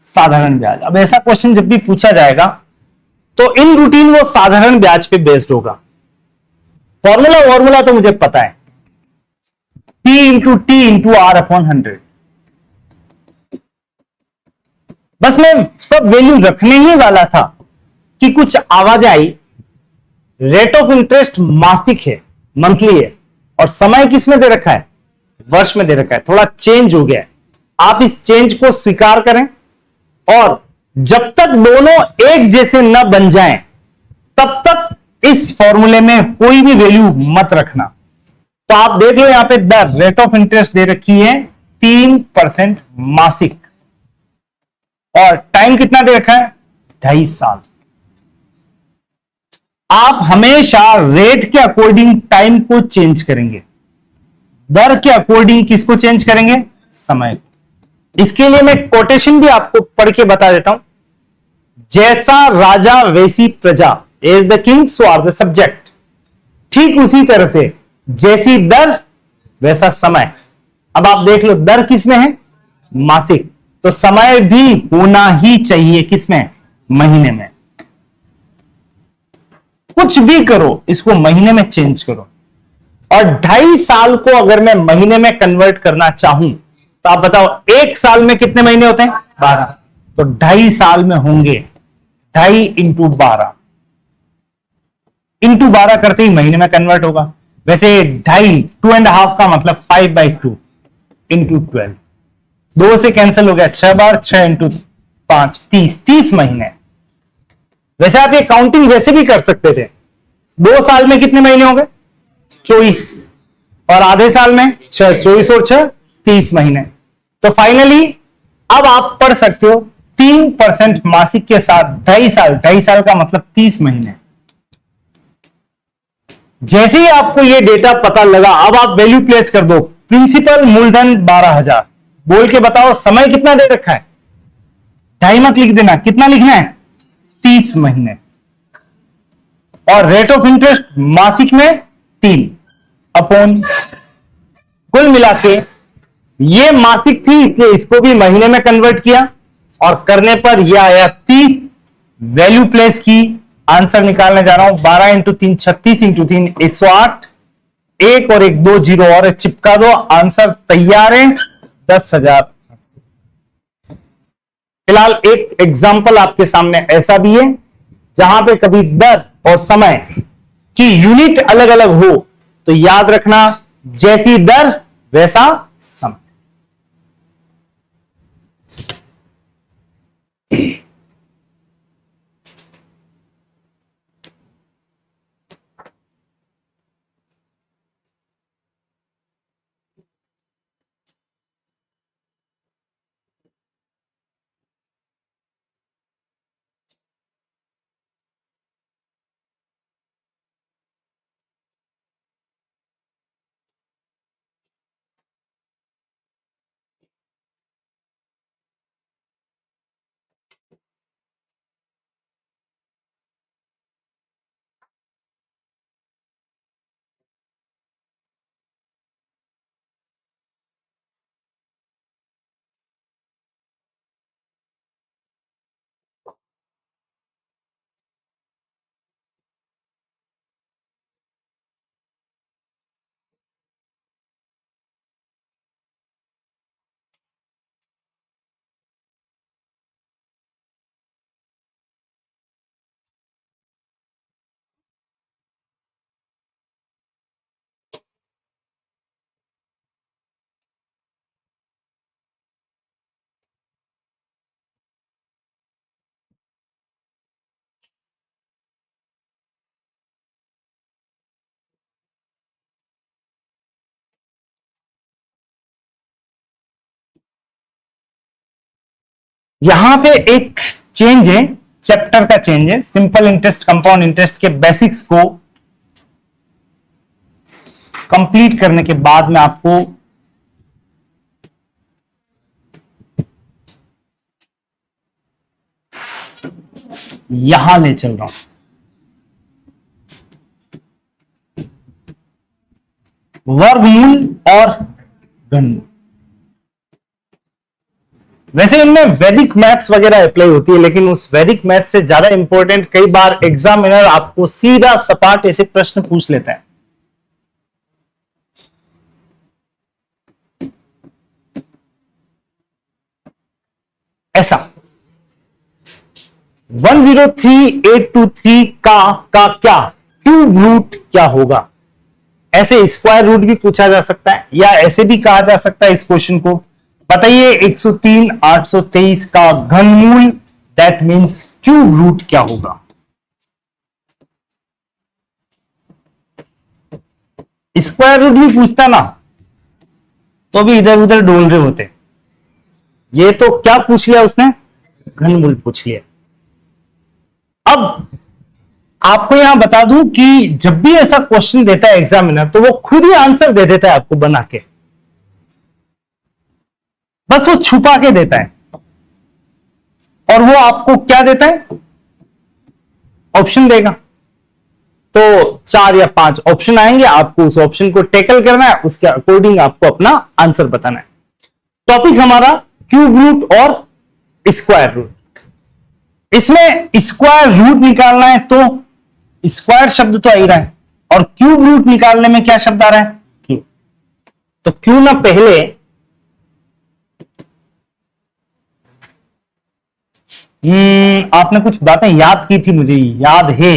साधारण ब्याज। अब ऐसा क्वेश्चन जब भी पूछा जाएगा तो इन रूटीन वो साधारण ब्याज पे बेस्ड होगा। फॉर्मूला तो मुझे पता है, P into t into r upon 100। बस मैं सब वैल्यू रखने ही वाला था कि कुछ आवाज आई। रेट ऑफ इंटरेस्ट मासिक है, मंथली है, और समय किस में दे रखा है, वर्ष में दे रखा है। थोड़ा चेंज हो गया है, आप इस चेंज को स्वीकार करें, और जब तक दोनों एक जैसे न बन जाएं तब तक इस फॉर्मूले में कोई भी वैल्यू मत रखना। तो आप देख लो यहां पे दर रेट ऑफ इंटरेस्ट दे रखी है 3% मासिक, और टाइम कितना दे रखा है, 2.5 साल। आप हमेशा रेट के अकॉर्डिंग टाइम को चेंज करेंगे, दर के अकॉर्डिंग किसको चेंज करेंगे, समय को। इसके लिए मैं कोटेशन भी आपको पढ़ के बता देता हूं। जैसा राजा वैसी प्रजा, as the king so are the subject. ठीक उसी तरह से जैसी दर वैसा समय। अब आप देख लो दर किसमें है, मासिक, तो समय भी होना ही चाहिए किसमें, महीने में। कुछ भी करो इसको महीने में चेंज करो। और 2.5 साल को अगर मैं महीने में कन्वर्ट करना चाहूं तो आप बताओ 1 साल में कितने महीने होते हैं, 12। तो 2.5 साल में होंगे 2.5 इंटू 12, इंटू 12 करते ही महीने में कन्वर्ट होगा। वैसे 2.5 2.5 का मतलब 5/2 इंटू 12, 2 से कैंसिल हो गया, 6 बार, 6 इंटू 5 30 महीने। वैसे आप ये काउंटिंग वैसे भी कर सकते थे, 2 साल में कितने महीने होंगे, 24, और आधे साल में 6, 24 और 6 30 महीने। तो फाइनली अब आप पढ़ सकते हो 3% मासिक के साथ 2.5 साल का मतलब 30 महीने। जैसे ही आपको ये डेटा पता लगा, अब आप वैल्यू प्लेस कर दो। प्रिंसिपल मूलधन 12,000 बोल के बताओ समय कितना दे रखा है, 2.5 मत लिख देना, कितना लिखना है, 30 महीने। और रेट ऑफ इंटरेस्ट मासिक में 3 अपॉन, कुल मिला के ये मासिक थी इसलिए इसको भी महीने में कन्वर्ट किया, और करने पर यह आया 30। वैल्यू प्लेस की, आंसर निकालने जा रहा हूं। 12 इंटू 3 36 इंटू 3 108, एक और एक 2 जीरो और चिपका दो, आंसर तैयार है 10,000। फिलहाल एक एग्जाम्पल आपके सामने ऐसा भी है जहां पे कभी दर और समय की यूनिट अलग अलग हो तो याद रखना, जैसी दर वैसा समय। यहां पे एक चेंज है, चैप्टर का चेंज है। सिंपल इंटरेस्ट, कंपाउंड इंटरेस्ट के बेसिक्स को कंप्लीट करने के बाद में आपको यहां ले चल रहा हूं। वर्गमूल और घनमूल, वैसे इनमें वैदिक मैथ्स वगैरह अप्लाई होती है, लेकिन उस वैदिक मैथ्स से ज्यादा इंपॉर्टेंट कई बार एग्जामिनर आपको सीधा सपाट ऐसे प्रश्न पूछ लेता है। ऐसा 103823 का क्या क्यूब रूट क्या होगा? ऐसे स्क्वायर रूट भी पूछा जा सकता है, या ऐसे भी कहा जा सकता है इस क्वेश्चन को, बताइए 103 823 का घनमूल, दैट मींस क्यूब रूट क्या होगा? स्क्वायर रूट भी पूछता ना तो भी इधर उधर डोल रहे होते। ये तो क्या पूछ लिया उसने? घनमूल पूछ लिया। अब आपको यहां बता दूं कि जब भी ऐसा क्वेश्चन देता है एग्जामिनर तो वो खुद ही आंसर दे देता है आपको बना के, बस वो छुपा के देता है। और वो आपको क्या देता है? ऑप्शन देगा। तो 4 या 5 ऑप्शन आएंगे, आपको उस ऑप्शन को टैकल करना है, उसके अकॉर्डिंग आपको अपना आंसर बताना है। टॉपिक हमारा क्यूब रूट और स्क्वायर रूट। इसमें स्क्वायर रूट निकालना है तो स्क्वायर शब्द तो आ ही रहा है, और क्यूब रूट निकालने में क्या शब्द आ रहा है? क्यूब। तो क्यों ना पहले आपने कुछ बातें याद की थी, मुझे याद है।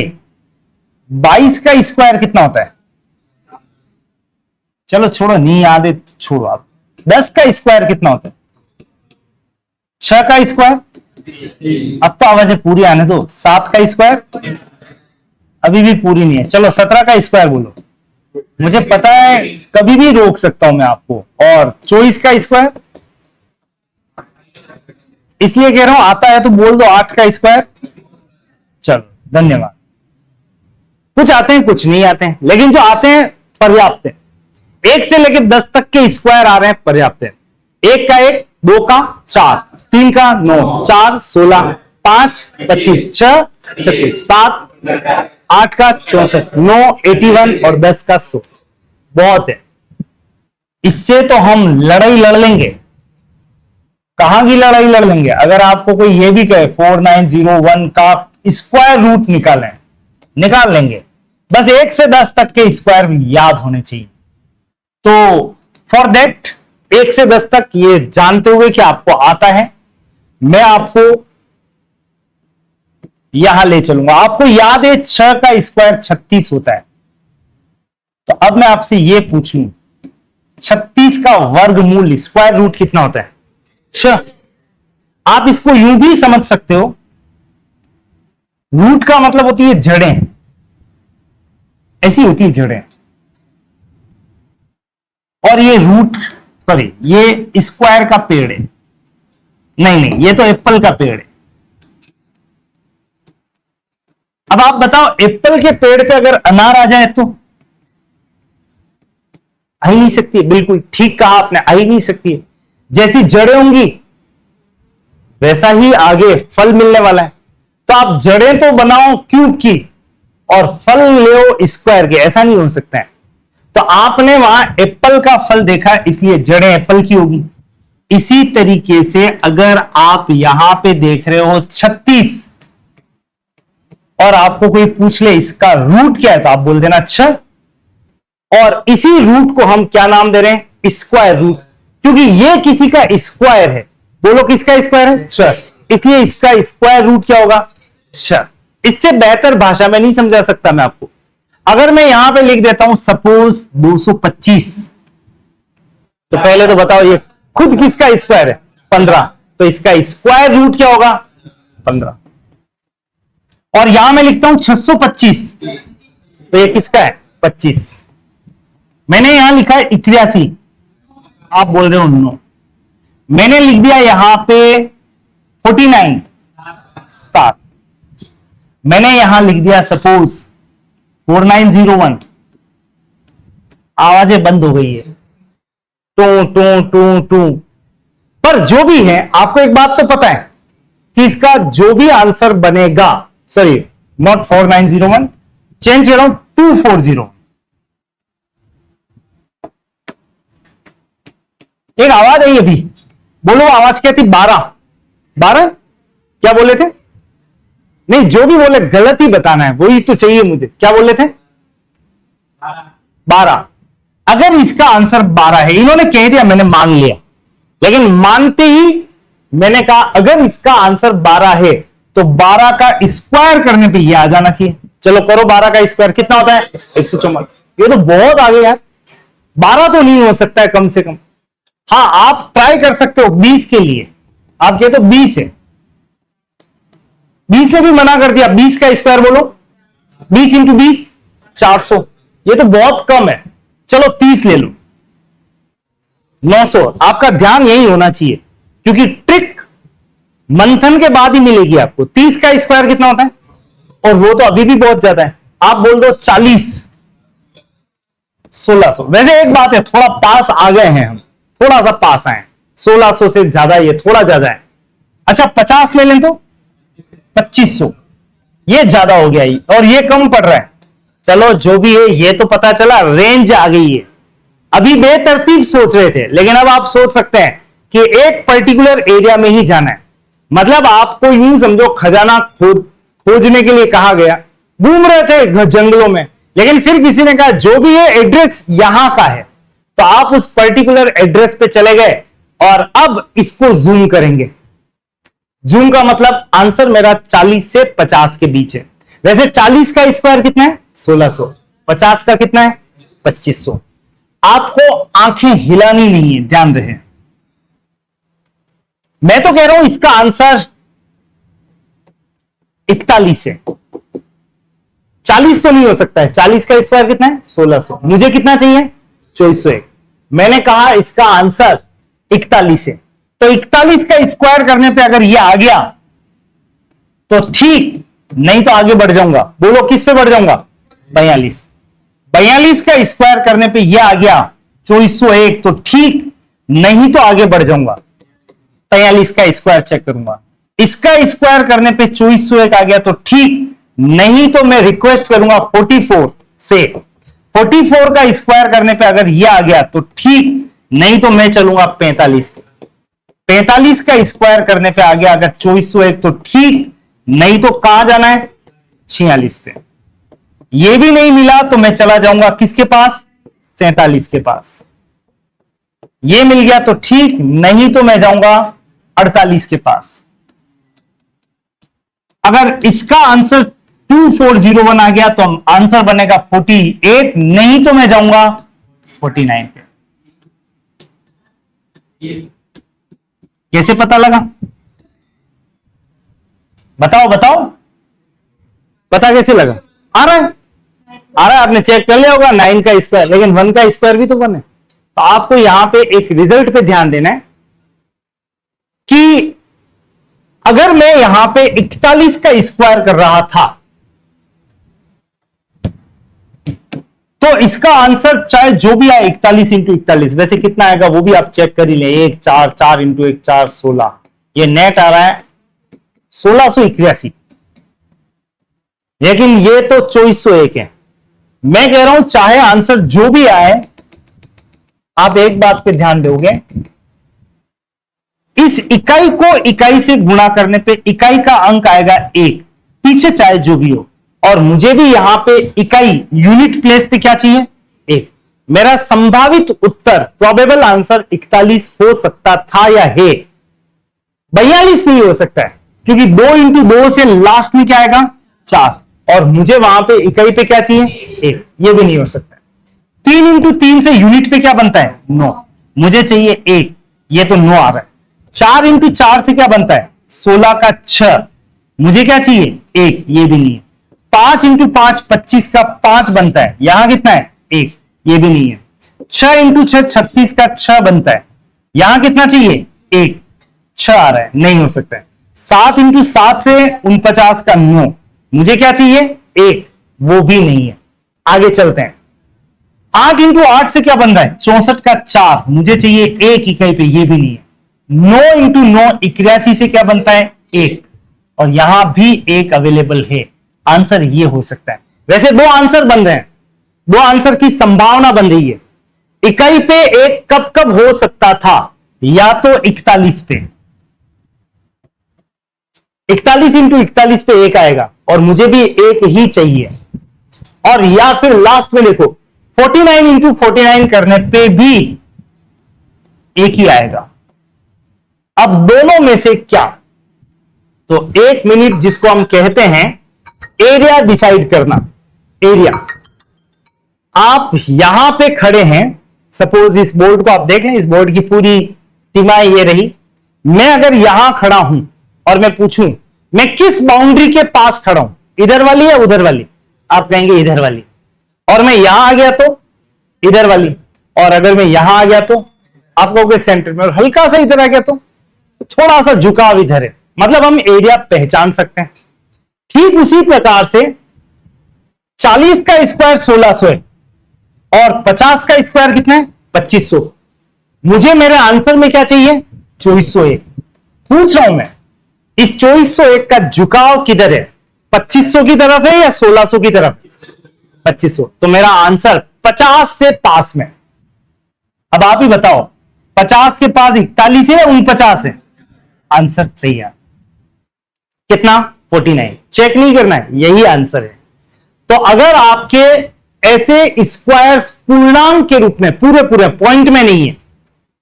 22 का स्क्वायर कितना होता है? चलो छोड़ो, नहीं याद है छोड़ो आप। 10 का स्क्वायर कितना होता है? 6 का स्क्वायर, अब तो आवाजें पूरी आने दो। 7 का स्क्वायर, अभी भी पूरी नहीं है। चलो 17 का स्क्वायर बोलो, मुझे पता है कभी भी रोक सकता हूं मैं आपको। और 24 का स्क्वायर, इसलिए कह रहा हूं आता है तो बोल दो 8 का स्क्वायर। चलो धन्यवाद। कुछ आते हैं कुछ नहीं आते हैं, लेकिन जो आते हैं पर्याप्त है। 1 से लेकर 10 तक के स्क्वायर आ रहे हैं, पर्याप्त है। 1 का 1, 2 का 4, 3 का 9, 4 16, 5 25, 6 36, 7 8 का 64, 9 81 और 10 का 100। बहुत है, इससे तो हम लड़ाई लड़ लेंगे। कहां की लड़ाई लड़ लेंगे? अगर आपको कोई ये भी कहे 4901 का स्क्वायर रूट निकालें, निकाल लेंगे। बस 1 से 10 तक के स्क्वायर याद होने चाहिए। तो फॉर दैट 1 से 10 तक ये जानते हुए कि आपको आता है, मैं आपको यहां ले चलूंगा। आपको याद है 6 का स्क्वायर 36 होता है। तो अब मैं आपसे ये पूछूं, 36 का वर्गमूल स्क्वायर रूट कितना होता है? 6। आप इसको यूं भी समझ सकते हो, रूट का मतलब होती है जड़ें, ऐसी होती है जड़ें। और ये रूट, सॉरी, ये स्क्वायर का पेड़ है। नहीं, ये तो एप्पल का पेड़ है। अब आप बताओ, एप्पल के पेड़ पे अगर अनार आ जाए तो आ ही नहीं सकती। बिल्कुल ठीक कहा आपने, आ ही नहीं सकती है। जैसी जड़ें होंगी वैसा ही आगे फल मिलने वाला है। तो आप जड़ें तो बनाओ क्यूब की और फल ले स्क्वायर के, ऐसा नहीं हो सकता है। तो आपने वहां एप्पल का फल देखा, इसलिए जड़ें एप्पल की होगी। इसी तरीके से अगर आप यहां पे देख रहे हो 36 और आपको कोई पूछ ले इसका रूट क्या है, तो आप बोल देना 6। और इसी रूट को हम क्या नाम दे रहे हैं? स्क्वायर रूट, क्योंकि ये किसी का स्क्वायर है। बोलो किसका स्क्वायर है? 6। इसलिए इसका स्क्वायर रूट क्या होगा? 6। इससे बेहतर भाषा में नहीं समझा सकता मैं आपको। अगर मैं यहां पे लिख देता हूं सपोज 225, तो पहले तो बताओ ये खुद किसका स्क्वायर है? 15। तो इसका स्क्वायर रूट क्या होगा? 15। और यहां मैं लिखता हूं 625, तो ये किसका है? 25। मैंने यहां लिखा है 81, आप बोल रहे हो 9। मैंने लिख दिया यहां पे 49, 7। मैंने यहां लिख दिया सपोज 4901, आवाजें बंद हो गई है, टू टू टू टू। पर जो भी है, आपको एक बात तो पता है कि इसका जो भी आंसर बनेगा, सॉरी नॉट 4901, चेंज करो 240। एक आवाज आई अभी, बोलो आवाज क्या थी? 12 क्या बोले थे? नहीं, जो भी बोले गलत ही बताना है, वही तो चाहिए मुझे। क्या बोले थे? 12। अगर इसका आंसर 12 है, इन्होंने कह दिया, मैंने मान लिया, लेकिन मानते ही मैंने कहा अगर इसका आंसर 12 है तो 12 का स्क्वायर करने पे ये आ जाना चाहिए। चलो करो, 12 का स्क्वायर कितना होता है? 144। ये तो बहुत आगे यार, 12 तो नहीं हो सकता है कम से कम। हाँ, आप ट्राई कर सकते हो 20 के लिए। आप कहते हो 20 है, 20 ने भी मना कर दिया। 20 का स्क्वायर बोलो, 20 इंटू 20 400। ये तो बहुत कम है, चलो 30 ले लो, 900। आपका ध्यान यही होना चाहिए, क्योंकि ट्रिक मंथन के बाद ही मिलेगी आपको। 30 का स्क्वायर कितना होता है? और वो तो अभी भी बहुत ज्यादा है। आप बोल दो 40, 1600। वैसे एक बात है, थोड़ा पास आ गए हैं हम, थोड़ा सा पास आए। 1600 से ज्यादा, ये थोड़ा ज्यादा है। अच्छा 50 ले लें तो 2500, ये ज्यादा हो गया और ये कम पड़ रहा है। चलो जो भी है, ये तो पता चला रेंज आ गई है। अभी बेतरतीब सोच रहे थे, लेकिन अब आप सोच सकते हैं कि एक पर्टिकुलर एरिया में ही जाना है। मतलब आपको यूं समझो, खजाना खोजने के लिए कहा गया, घूम रहे थे जंगलों में, लेकिन फिर किसी ने कहा जो भी है एड्रेस यहां का है, तो आप उस पर्टिकुलर एड्रेस पे चले गए और अब इसको जूम करेंगे। जूम का मतलब आंसर मेरा 40 से 50 के बीच है। वैसे 40 का स्क्वायर कितना है? 1600। 50 का कितना है? 2500। आपको आंखें हिलानी नहीं है, ध्यान रहे। मैं तो कह रहा हूं इसका आंसर 41 है। 40 तो नहीं हो सकता है। 40 का स्क्वायर कितना है? 1600। मुझे कितना चाहिए? 2401। मैंने कहा इसका आंसर 41 है। तो 41 का स्क्वायर करने पे अगर ये आ गया तो ठीक, नहीं तो आगे बढ़ जाऊंगा। बोलो किस पे बढ़ जाऊंगा? 42। 42 का स्क्वायर करने पे ये आ गया 2401, तो ठीक, नहीं तो आगे बढ़ जाऊंगा। 43 का स्क्वायर चेक करूंगा, इसका स्क्वायर करने पे 2401 आ गया तो ठीक, नहीं तो मैं रिक्वेस्ट करूंगा 44 से। 44 का स्क्वायर करने पे अगर ये आ गया तो ठीक, नहीं तो मैं चलूंगा 45 पे। 45 का स्क्वायर करने पे आ गया अगर 2401 तो ठीक, नहीं तो कहां जाना है 46 पे। ये भी नहीं मिला तो मैं चला जाऊंगा किसके पास 47 के पास। ये मिल गया तो ठीक, नहीं तो मैं जाऊंगा 48 के पास। अगर इसका आंसर 2401 आ गया तो आंसर बनेगा 48, नहीं तो मैं जाऊंगा 49 पे। कैसे पता लगा बताओ बताओ, पता कैसे लगा? आ रहा है आपने चेक कर लिया होगा 9 का स्क्वायर, लेकिन 1 का स्क्वायर भी तो 1 है। तो आपको यहां पे एक रिजल्ट पे ध्यान देना है कि अगर मैं यहां पे 41 का स्क्वायर कर रहा था तो इसका आंसर चाहे जो भी आए 41 इंटू 41, वैसे कितना आएगा वो भी आप चेक कर ही ले। 1 4 4 इंटू 1 4 16, ये नेट आ रहा है 1681, लेकिन ये तो 2401 है। मैं कह रहा हूं चाहे आंसर जो भी आए, आप एक बात पे ध्यान दोगे, इस इकाई को इकाई से गुणा करने पे इकाई का अंक आएगा 1, पीछे चाहे जो भी हो। और मुझे भी यहां पे इकाई यूनिट प्लेस पे क्या चाहिए 1। मेरा संभावित उत्तर प्रोबेबल आंसर 41 हो सकता था या है, 42 नहीं हो सकता है, क्योंकि 2 इंटू 2 से लास्ट में क्या आएगा 4, और मुझे वहां पे इकाई पे क्या चाहिए 1, ये भी नहीं हो सकता। 3 इंटू 3 से यूनिट पे क्या बनता है 9, मुझे चाहिए 1, ये तो 9 आ रहा है। 4 इंटू 4 से क्या बनता है 16 का 6, मुझे क्या चाहिए 1, ये भी नहीं है। 5 इंटू 5 25 का 5 बनता है, यहां कितना है 1, ये भी नहीं है। 6 इंटू 6 36 का 6 बनता है, यहां कितना चाहिए 1, 6 आ रहा है, नहीं हो सकता है। 7 इंटू 7 से 49 का 9, मुझे क्या चाहिए 1, वो भी नहीं है। आगे चलते हैं। 8 इंटू 8 से क्या बन रहा है 64 का 4, मुझे चाहिए 1 इकाई पे, ये भी नहीं है। 9 इंटू 9 81 से क्या बनता है 1, और यहां भी 1 अवेलेबल है। आंसर ये हो सकता है। वैसे 2 आंसर बन रहे हैं, 2 आंसर की संभावना बन रही है। इकाई पे 1 कब कब हो सकता था, या तो 41 पे, 41 इंटू 41 पे 1 आएगा, और मुझे भी 1 ही चाहिए। और या फिर लास्ट में देखो 49 इंटू 49 करने पे भी 1 ही आएगा। अब दोनों में से क्या, तो 1 मिनट जिसको हम कहते हैं एरिया डिसाइड करना। एरिया, आप यहां पे खड़े हैं, सपोज इस बोर्ड को आप देख लें, इस बोर्ड की पूरी सीमाएं ये रही। मैं अगर यहां खड़ा हूं और मैं पूछूं मैं किस बाउंड्री के पास खड़ा हूं, इधर वाली या उधर वाली, आप कहेंगे इधर वाली। और मैं यहां आ गया तो इधर वाली, और अगर मैं यहां आ गया तो आप कहोगे सेंटर में, और हल्का सा इधर आ गया तो थोड़ा सा झुकाव इधर है, मतलब हम एरिया पहचान सकते हैं। ठीक उसी प्रकार से 40 का स्क्वायर 1600 है और 50 का स्क्वायर कितना है 2500। मुझे मेरे आंसर में क्या चाहिए 2401। पूछ रहा हूं मैं इस 2401 का झुकाव किधर है, 2500 की तरफ है या 1600 की तरफ? 2500। तो मेरा आंसर 50 से पास में। अब आप ही बताओ 50 के पास 41 है या 49 है? आंसर तैयार। कितना 49। चेक नहीं करना है, यही आंसर है। तो अगर आपके ऐसे स्क्वायर्स पूर्णांक के रूप में पूरे पूरे पॉइंट में नहीं है,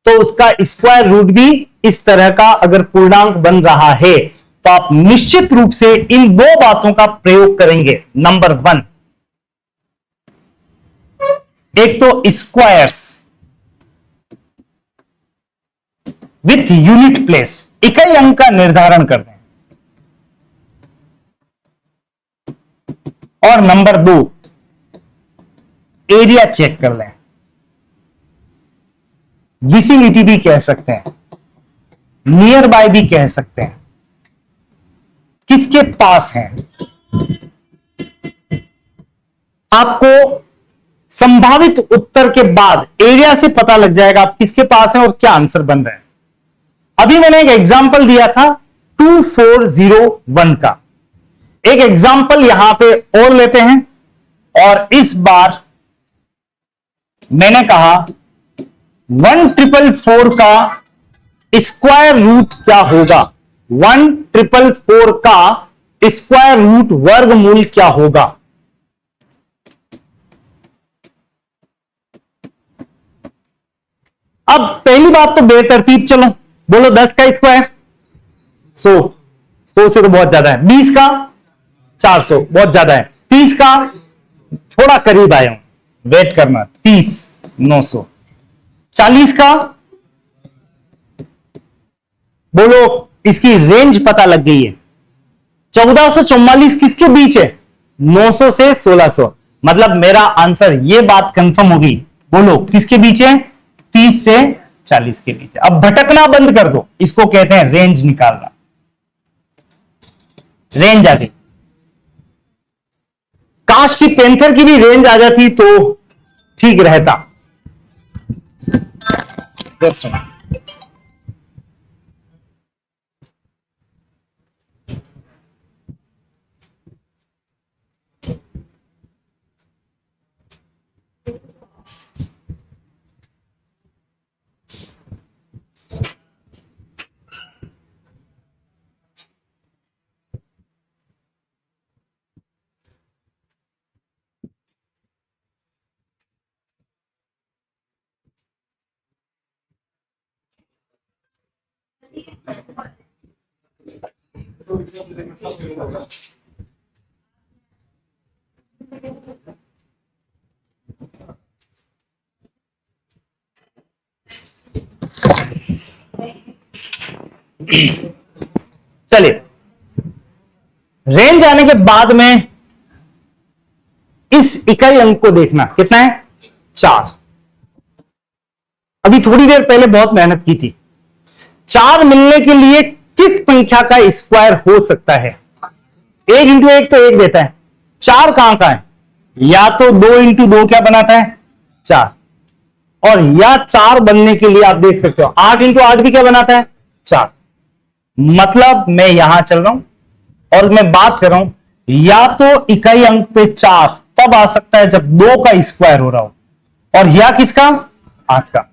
तो उसका स्क्वायर रूट भी इस तरह का अगर पूर्णांक बन रहा है, तो आप निश्चित रूप से इन 2 बातों का प्रयोग करेंगे। नंबर 1, एक तो स्क्वायर्स विथ यूनिट प्लेस, इकाई अंक का निर्धारण कर दें। और नंबर 2, एरिया चेक कर लें। विसिनिटी भी कह सकते हैं, नियर बाय भी कह सकते हैं, किसके पास है। आपको संभावित उत्तर के बाद एरिया से पता लग जाएगा आप किसके पास है और क्या आंसर बन रहा है। अभी मैंने एक एग्जाम्पल दिया था 2401 का, एक एग्जाम्पल यहां पे और लेते हैं। और इस बार मैंने कहा 1444 का स्क्वायर रूट क्या होगा? 1444 का स्क्वायर रूट वर्गमूल क्या होगा? अब पहली बात तो बेतरतीब चलो, बोलो 10 का स्क्वायर 100, 100 से तो बहुत ज्यादा है। 20 का 400 बहुत ज्यादा है। 30 का थोड़ा करीब आया हूं, वेट करना। 30 900। 40 का बोलो, इसकी रेंज पता लग गई है। 1444 किसके बीच है? 900 से 1600। मतलब मेरा आंसर, ये बात कंफर्म होगी। बोलो किसके बीच है? 30 से 40 के बीच है। अब भटकना बंद कर दो, इसको कहते हैं रेंज निकालना। रेंज आ गई। काश की पेंथर की भी रेंज आ जाती तो ठीक रहता। चलिए, रेंज आने के बाद में इस इकाई अंक को देखना, कितना है? 4। अभी थोड़ी देर पहले बहुत मेहनत की थी। 4 मिलने के लिए किस संख्या का स्क्वायर हो सकता है? 1 इंटू 1 तो 1 देता है। 4 कहां का है? या तो 2 इंटू 2 क्या बनाता है? 4। और या 4 बनने के लिए आप देख सकते हो 8 इंटू 8 भी क्या बनाता है? 4। मतलब मैं यहां चल रहा हूं और मैं बात कर रहा हूं, या तो इकाई अंक पे 4 तब आ सकता है जब 2 का स्क्वायर हो रहा हो, और या किसका? 8 का।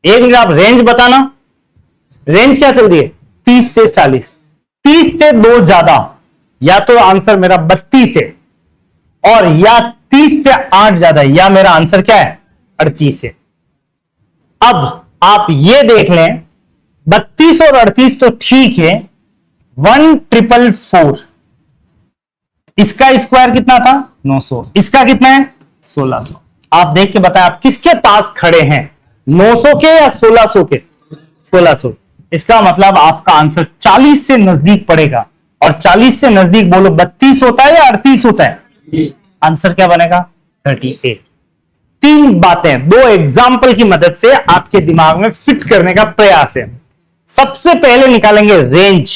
एक मिनट, आप रेंज बताना। रेंज क्या चल रही है? 30 से 40। 30 से 2 ज्यादा, या तो आंसर मेरा 32 है, और या 30 से 8 ज्यादा, या मेरा आंसर क्या है? 38 है। अब आप ये देख लें, 32 और 38 तो ठीक है। 1444 इसका स्क्वायर कितना था? 900। इसका कितना है? 1600। आप देख के बताएं, आप किसके पास खड़े हैं? 900 के या 1600 के? 1600। इसका मतलब आपका आंसर 40 से नजदीक पड़ेगा, और 40 से नजदीक बोलो 32 होता है या 38 होता है? आंसर क्या बनेगा? 38। 3 बातें 2 एग्जाम्पल की मदद से आपके दिमाग में फिट करने का प्रयास है। सबसे पहले निकालेंगे रेंज।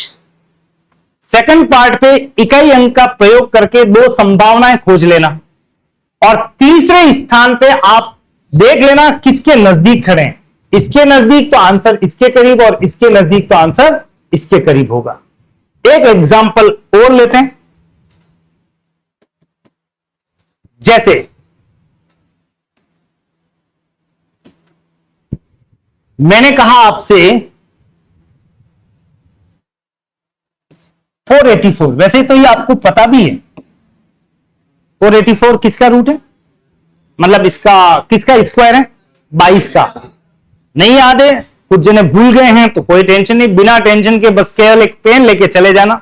सेकंड पार्ट पे इकाई अंक का प्रयोग करके 2 संभावनाएं खोज लेना, और तीसरे स्थान पे आप देख लेना किसके नजदीक खड़े हैं। इसके नजदीक तो आंसर इसके करीब, और इसके नजदीक तो आंसर इसके करीब होगा। एक एग्जाम्पल और लेते हैं। जैसे मैंने कहा आपसे 484, वैसे तो ये आपको पता भी है 484 किसका रूट है, मतलब इसका किसका स्क्वायर है? 22 का। नहीं याद है, कुछ जने भूल गए हैं तो कोई टेंशन नहीं, बिना टेंशन के बस केवल एक पेन लेके चले जाना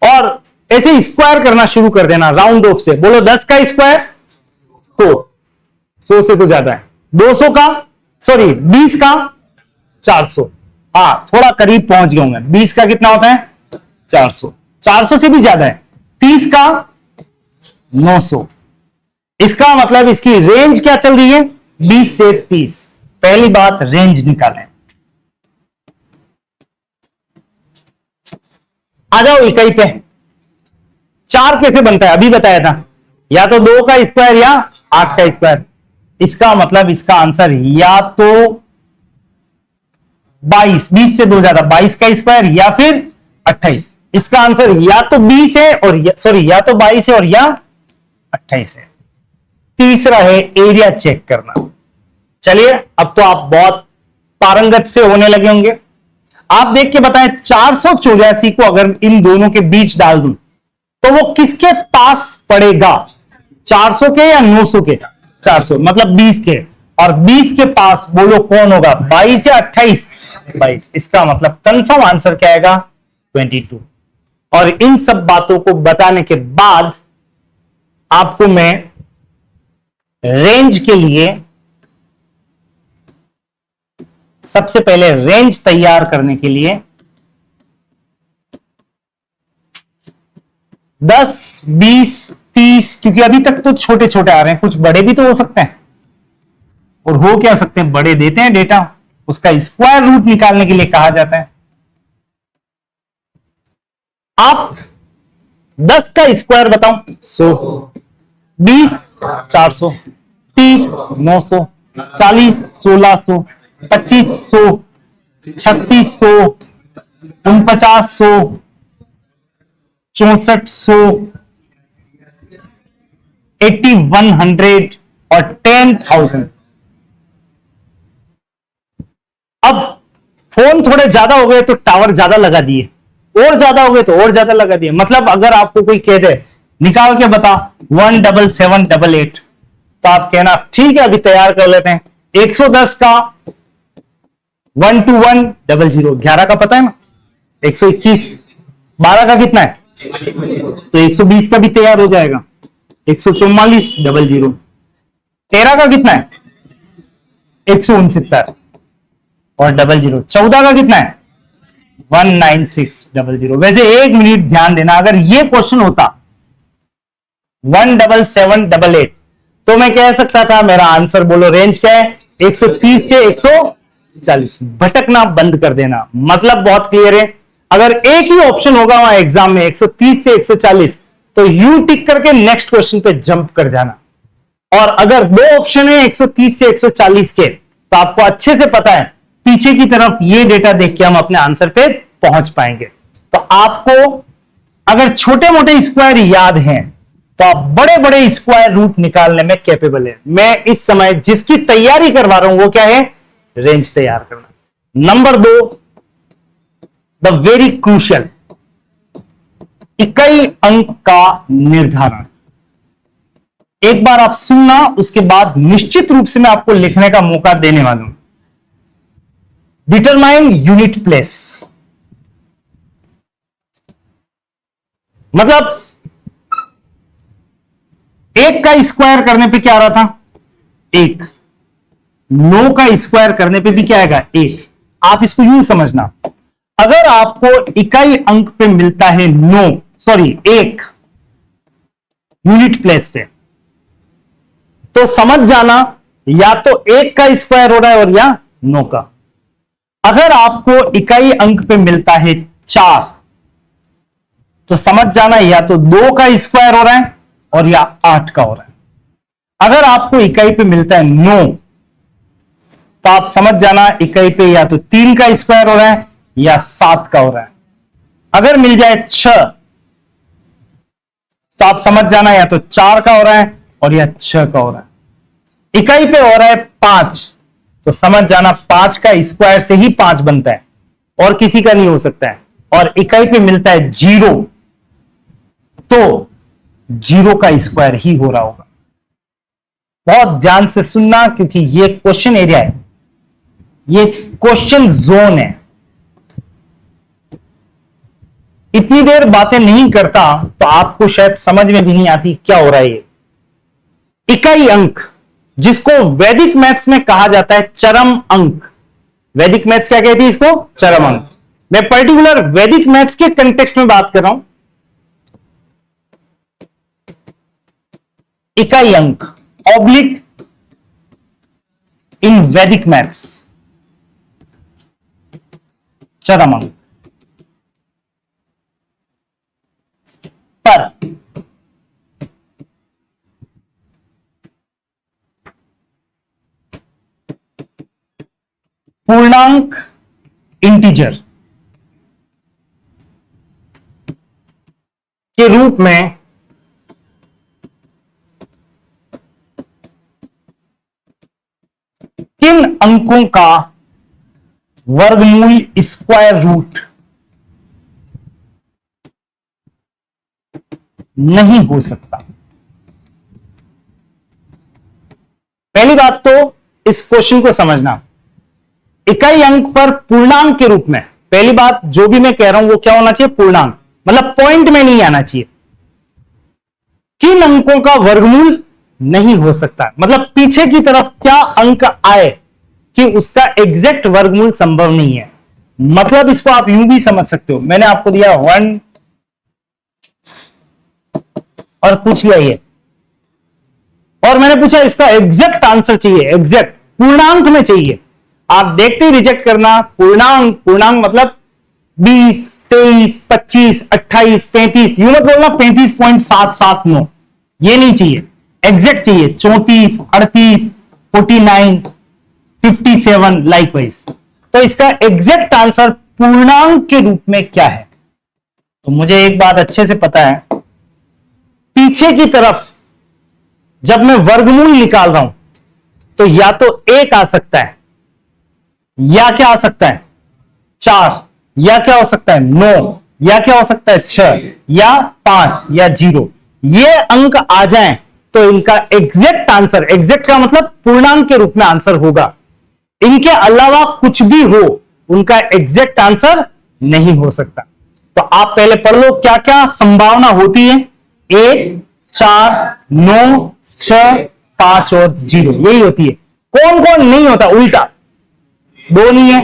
और ऐसे स्क्वायर करना शुरू कर देना राउंड ऑफ से। बोलो 10 का स्क्वायर 100 से तो ज्यादा है। 200 का, सॉरी 20 का 400। हाँ, थोड़ा करीब पहुंच गया हूं मैं। 20 का कितना होता है? 400। 400 से भी ज्यादा है। 30 का 900। इसका मतलब इसकी रेंज क्या चल रही है? 20 से 30। पहली बात, रेंज निकालें। आ जाओ इकाई पे। 4 कैसे बनता है? अभी बताया था, या तो 2 का स्क्वायर या 8 का स्क्वायर। इसका मतलब इसका आंसर या तो 22, 20 से 2 ज्यादा 22 का स्क्वायर, या फिर 28। इसका आंसर या तो 20 है और या तो 22 है और या 28 है। तीसरा है एरिया चेक करना। चलिए, अब तो आप बहुत पारंगत से होने लगे होंगे। आप देख के बताएं 484 को अगर इन दोनों के बीच डाल दूं तो वो किसके पास पड़ेगा? 400 के या 900 के? 400 मतलब 20 के, और 20 के पास बोलो कौन होगा? 22 या 28? 22। इसका मतलब कंफर्म आंसर क्या आएगा? 22। और इन सब बातों को बताने के बाद आपको मैं रेंज के लिए सबसे पहले रेंज तैयार करने के लिए 10, 20, 30, क्योंकि अभी तक तो छोटे छोटे आ रहे हैं, कुछ बड़े भी तो हो सकते हैं। और हो क्या सकते हैं? बड़े देते हैं डेटा, उसका स्क्वायर रूट निकालने के लिए कहा जाता है। आप 10 का स्क्वायर बताओ। 100, 20 400, 30 900, 40 1600, 2500, 3600, 4900, 6400, 8100 और 10,000। अब फोन थोड़े ज्यादा हो गए तो टावर ज्यादा लगा दिए, और ज्यादा हो गए तो और ज्यादा लगा दिए। मतलब अगर आपको कोई कह दे निकाल के बता 17788, तो आप कहना ठीक है अभी तैयार कर लेते हैं। 110 का 12100, 11 का पता है ना? 121, 12 का कितना है? तो 120 का भी तैयार हो जाएगा। 14400, 13 का कितना है? 169 और 00। 14 का कितना है? 19600। वैसे एक मिनट ध्यान देना, अगर ये क्वेश्चन होता 17788 तो मैं कह सकता था मेरा आंसर बोलो रेंज क्या है? 130 से 140। भटकना बंद कर देना, मतलब बहुत क्लियर है। अगर एक ही ऑप्शन होगा वहां एग्जाम में 130 से 140 तो यू टिक करके नेक्स्ट क्वेश्चन पे जंप कर जाना। और अगर दो ऑप्शन है 130 से 140 के, तो आपको अच्छे से पता है पीछे की तरफ ये डेटा देख के हम अपने आंसर पे पहुंच पाएंगे। तो आपको अगर छोटे मोटे स्क्वायर याद हैं तो आप बड़े बड़े स्क्वायर रूट निकालने में कैपेबल है। मैं इस समय जिसकी तैयारी करवा रहा हूं वो क्या है? रेंज तैयार करना। नंबर 2, द वेरी क्रूशियल, इकाई अंक का निर्धारण। एक बार आप सुनना, उसके बाद निश्चित रूप से मैं आपको लिखने का मौका देने वाला हूं। डिटरमाइन यूनिट प्लेस, मतलब एक का स्क्वायर करने पे क्या आ रहा था? 1। 9 का स्क्वायर करने पे भी क्या आएगा? 1। आप इसको यूं समझना, अगर आपको इकाई अंक पे मिलता है 9, सॉरी 1 यूनिट प्लेस पे, तो समझ जाना या तो 1 का स्क्वायर हो रहा है और या 9 का। अगर आपको इकाई अंक पे मिलता है 4 तो समझ जाना या तो 2 का स्क्वायर हो रहा है और या 8 का हो रहा है। अगर आपको इकाई पे मिलता है 9 तो आप समझ जाना इकाई पे या तो 3 का स्क्वायर हो रहा है या 7 का हो रहा है। अगर मिल जाए 6 तो आप समझ जाना या तो 4 का हो रहा है और या 6 का हो रहा है। इकाई पे हो रहा है 5 तो समझ जाना 5 का स्क्वायर से ही 5 बनता है और किसी का नहीं हो सकता है। और इकाई पे मिलता है 0 तो 0 का स्क्वायर ही हो रहा होगा। बहुत ध्यान से सुनना क्योंकि ये क्वेश्चन एरिया है, ये क्वेश्चन जोन है। इतनी देर बातें नहीं करता तो आपको शायद समझ में भी नहीं आती क्या हो रहा है। ये इकाई अंक, जिसको वैदिक मैथ्स में कहा जाता है चरम अंक। वैदिक मैथ्स क्या कहती है इसको? चरम अंक। मैं पर्टिकुलर वैदिक मैथ्स के कंटेक्स्ट में बात कर रहा हूं। इकाई अंक ऑब्लिक इन वैदिक मैथ्स चरम अंक। पर पूर्णांक इंटीजर के रूप में किन अंकों का वर्गमूल स्क्वायर रूट नहीं हो सकता। पहली बात तो इस क्वेश्चन को समझना, इकाई अंक पर पूर्णांक के रूप में, पहली बात जो भी मैं कह रहा हूं वो क्या होना चाहिए, पूर्णांक, मतलब पॉइंट में नहीं आना चाहिए। किन अंकों का वर्गमूल नहीं हो सकता, मतलब पीछे की तरफ क्या अंक आए कि उसका एग्जैक्ट वर्गमूल संभव नहीं है। मतलब इसको आप यूं भी समझ सकते हो, मैंने आपको दिया 1 और पूछ लिया ये, और मैंने पूछा इसका एग्जैक्ट आंसर चाहिए, एग्जैक्ट पूर्णांक में चाहिए। आप देखते ही रिजेक्ट करना, पूर्णांक, पूर्णांक मतलब 20, 23, 25, 28, 35, यूं मत बोलना 35.779, ये नहीं चाहिए, एग्जैक्ट चाहिए। 34, 38, 49, 57 लाइकवाइज। तो इसका एग्जैक्ट आंसर पूर्णांक के रूप में क्या है? तो मुझे एक बात अच्छे से पता है, पीछे की तरफ जब मैं वर्गमूल निकाल रहा हूं तो या तो 1 आ सकता है, या क्या आ सकता है 4, या क्या हो सकता है 9, या क्या हो सकता है 6, या 5, या 0। ये अंक आ जाएं तो इनका एग्जैक्ट आंसर, एग्जैक्ट का मतलब पूर्णांक के रूप में आंसर होगा। इनके अलावा कुछ भी हो उनका एग्जैक्ट आंसर नहीं हो सकता। तो आप पहले पढ़ लो क्या क्या संभावना होती है। 1, 4, 9, 6, 5 और 0, यही होती है। कौन कौन नहीं होता उल्टा, 2 नहीं है,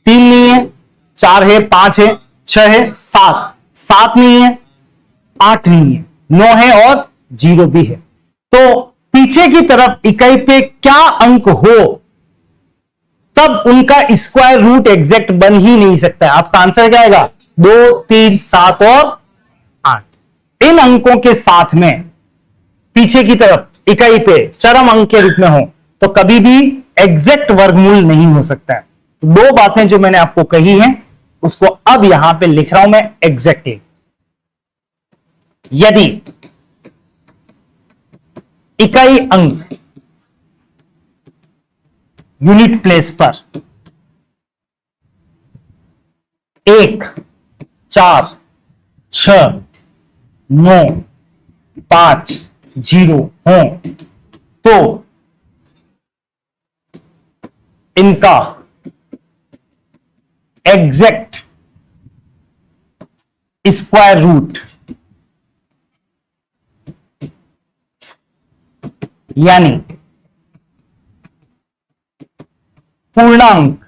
3 नहीं है, 4 है, 5 है, 6 है, 7 नहीं है, 8 नहीं है, 9 है और 0 भी है। तो पीछे की तरफ इकाई पे क्या अंक हो तब उनका स्क्वायर रूट एग्जैक्ट बन ही नहीं सकता है। आपका आंसर क्या आएगा, 2, 3, 7 और 8। इन अंकों के साथ में पीछे की तरफ इकाई पे चरम अंक के रूप में हो तो कभी भी एग्जैक्ट वर्गमूल नहीं हो सकता है। तो 2 बातें जो मैंने आपको कही हैं उसको अब यहां पे लिख रहा हूं मैं एग्जैक्टली। यदि इकाई अंक यूनिट प्लेस पर 1, 4, 6, 9, 5, 0 हो तो इनका एग्जैक्ट स्क्वायर रूट यानी पूर्णांक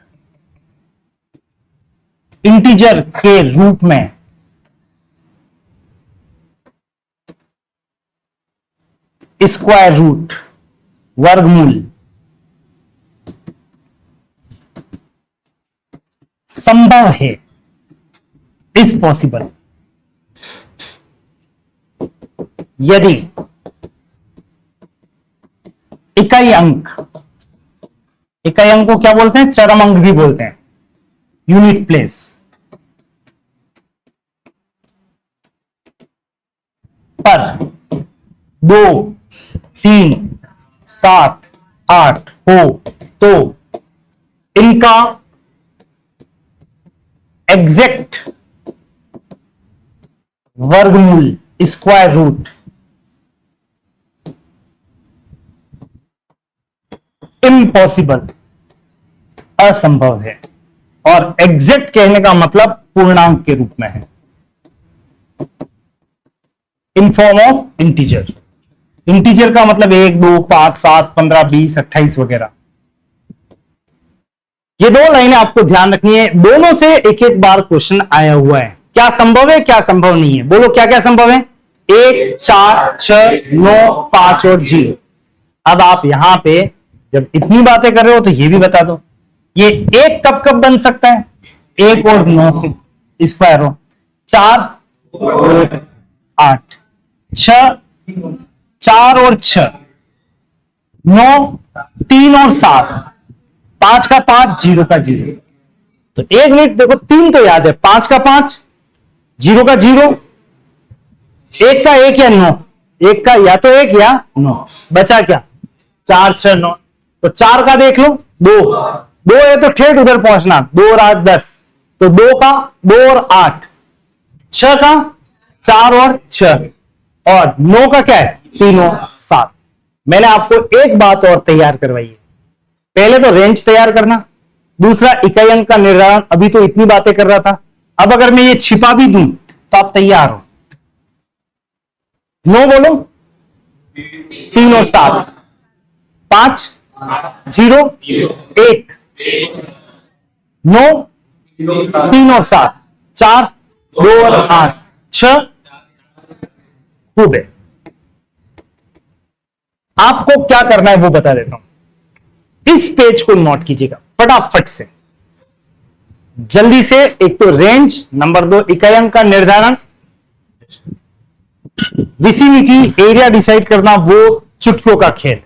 इंटीजर के रूप में स्क्वायर रूट वर्गमूल संभव है, इज पॉसिबल। यदि इकाई अंक को क्या बोलते हैं, चरम अंक भी बोलते हैं, यूनिट प्लेस पर 2, 3, 7, 8 हो तो इनका एग्जैक्ट वर्गमूल स्क्वायर रूट इम्पॉसिबल, असंभव है। और एग्जैक्ट कहने का मतलब पूर्णांक के रूप में है, in form of integer. Integer का मतलब 1, 2, 5, 7, 15, 20, 28 वगैरह। ये 2 लाइनें आपको ध्यान रखनी है, दोनों से एक एक बार क्वेश्चन आया हुआ है। क्या संभव है, क्या संभव नहीं है, बोलो क्या क्या संभव है। 1, 4, 6, 9, 5 और 0। अब आप यहां पे जब इतनी बातें कर रहे हो तो ये भी बता दो, ये 1 कब कब बन सकता है, 1 और 9 स्क्वायर हो, 4 और 8, 6, 4 और 6, 9, 3 और 7, 5 का 5, 0 का 0। तो 1 मिनट देखो, 3 तो याद है, 5 का 5, 0 का 0, 1 का 1 या 9, 1 का या तो 1 या 9, बचा क्या 4, 6, 9। तो 4 का देख लो 2, दो है तो ठेठ उधर पहुंचना, 2 और 8 10, तो 2 का 2 और 8, 6 का 4 और 6, और 9 का क्या है 3 और 7। मैंने आपको एक बात और तैयार करवाई है, पहले तो रेंज तैयार करना, दूसरा इकाई अंक का निर्धारण, अभी तो इतनी बातें कर रहा था, अब अगर मैं ये छिपा भी दूं तो आप तैयार हो। 9 बोलो, 3 और 7, 5 0 1, 9 3 और 7, 4 2 और 8 6, खूब है। आपको क्या करना है वो बता देता हूं, इस पेज को नोट कीजिएगा फटाफट से, जल्दी से। एक तो रेंज, नंबर 2 इकाई अंक का निर्धारण, विसिनिटी एरिया डिसाइड करना, वो चुटकियों का खेल।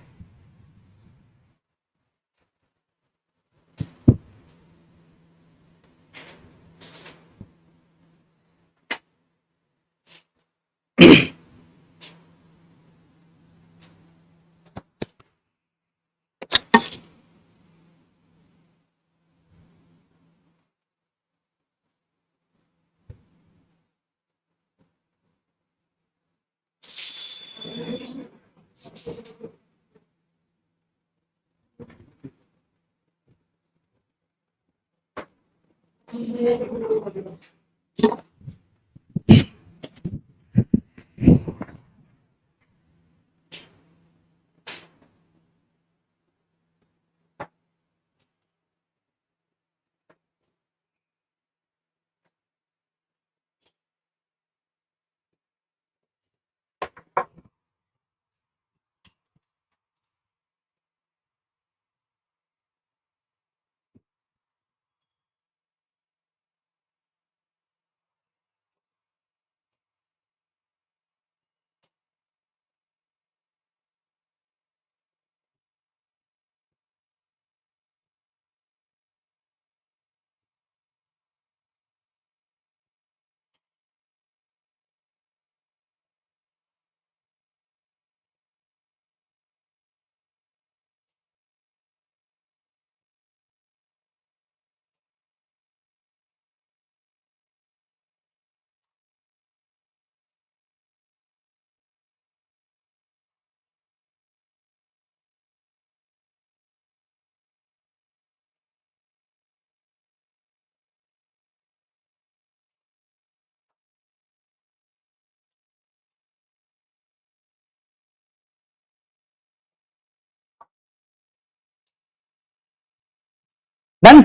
डन।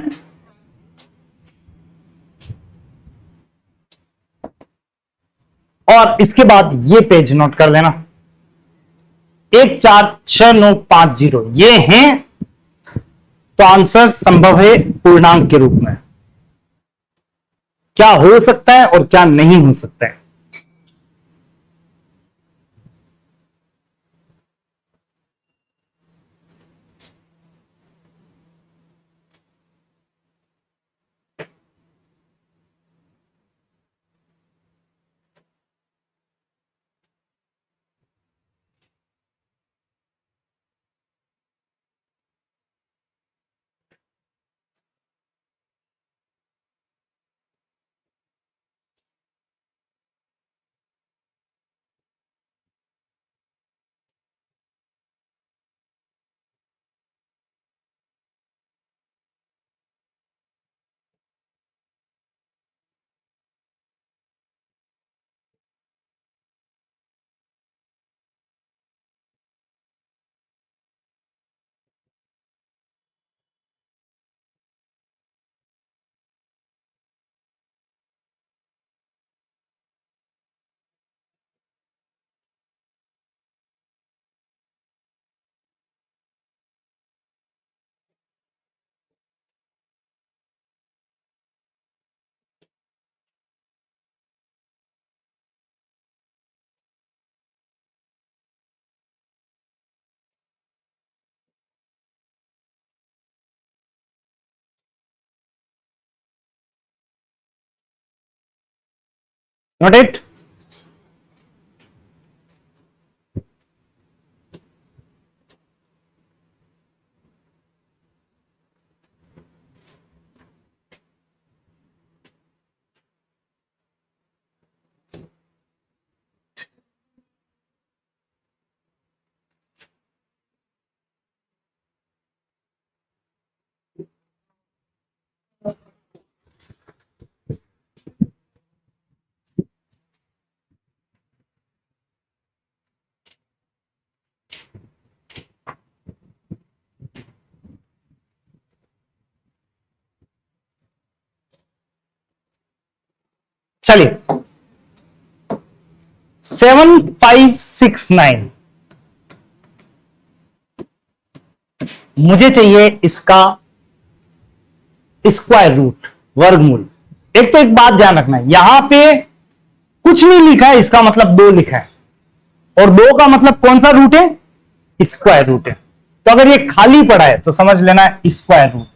और इसके बाद ये पेज नोट कर लेना, 146950 ये हैं, तो आंसर संभव है पूर्णांक के रूप में, क्या हो सकता है और क्या नहीं हो सकता है। Note it. चलिए 7569 मुझे चाहिए इसका स्क्वायर रूट, वर्गमूल। एक तो एक बात ध्यान रखना है, यहां पे कुछ नहीं लिखा है, इसका मतलब 2 लिखा है, और 2 का मतलब कौन सा रूट है? स्क्वायर रूट है। तो अगर ये खाली पड़ा है तो समझ लेना है स्क्वायर रूट।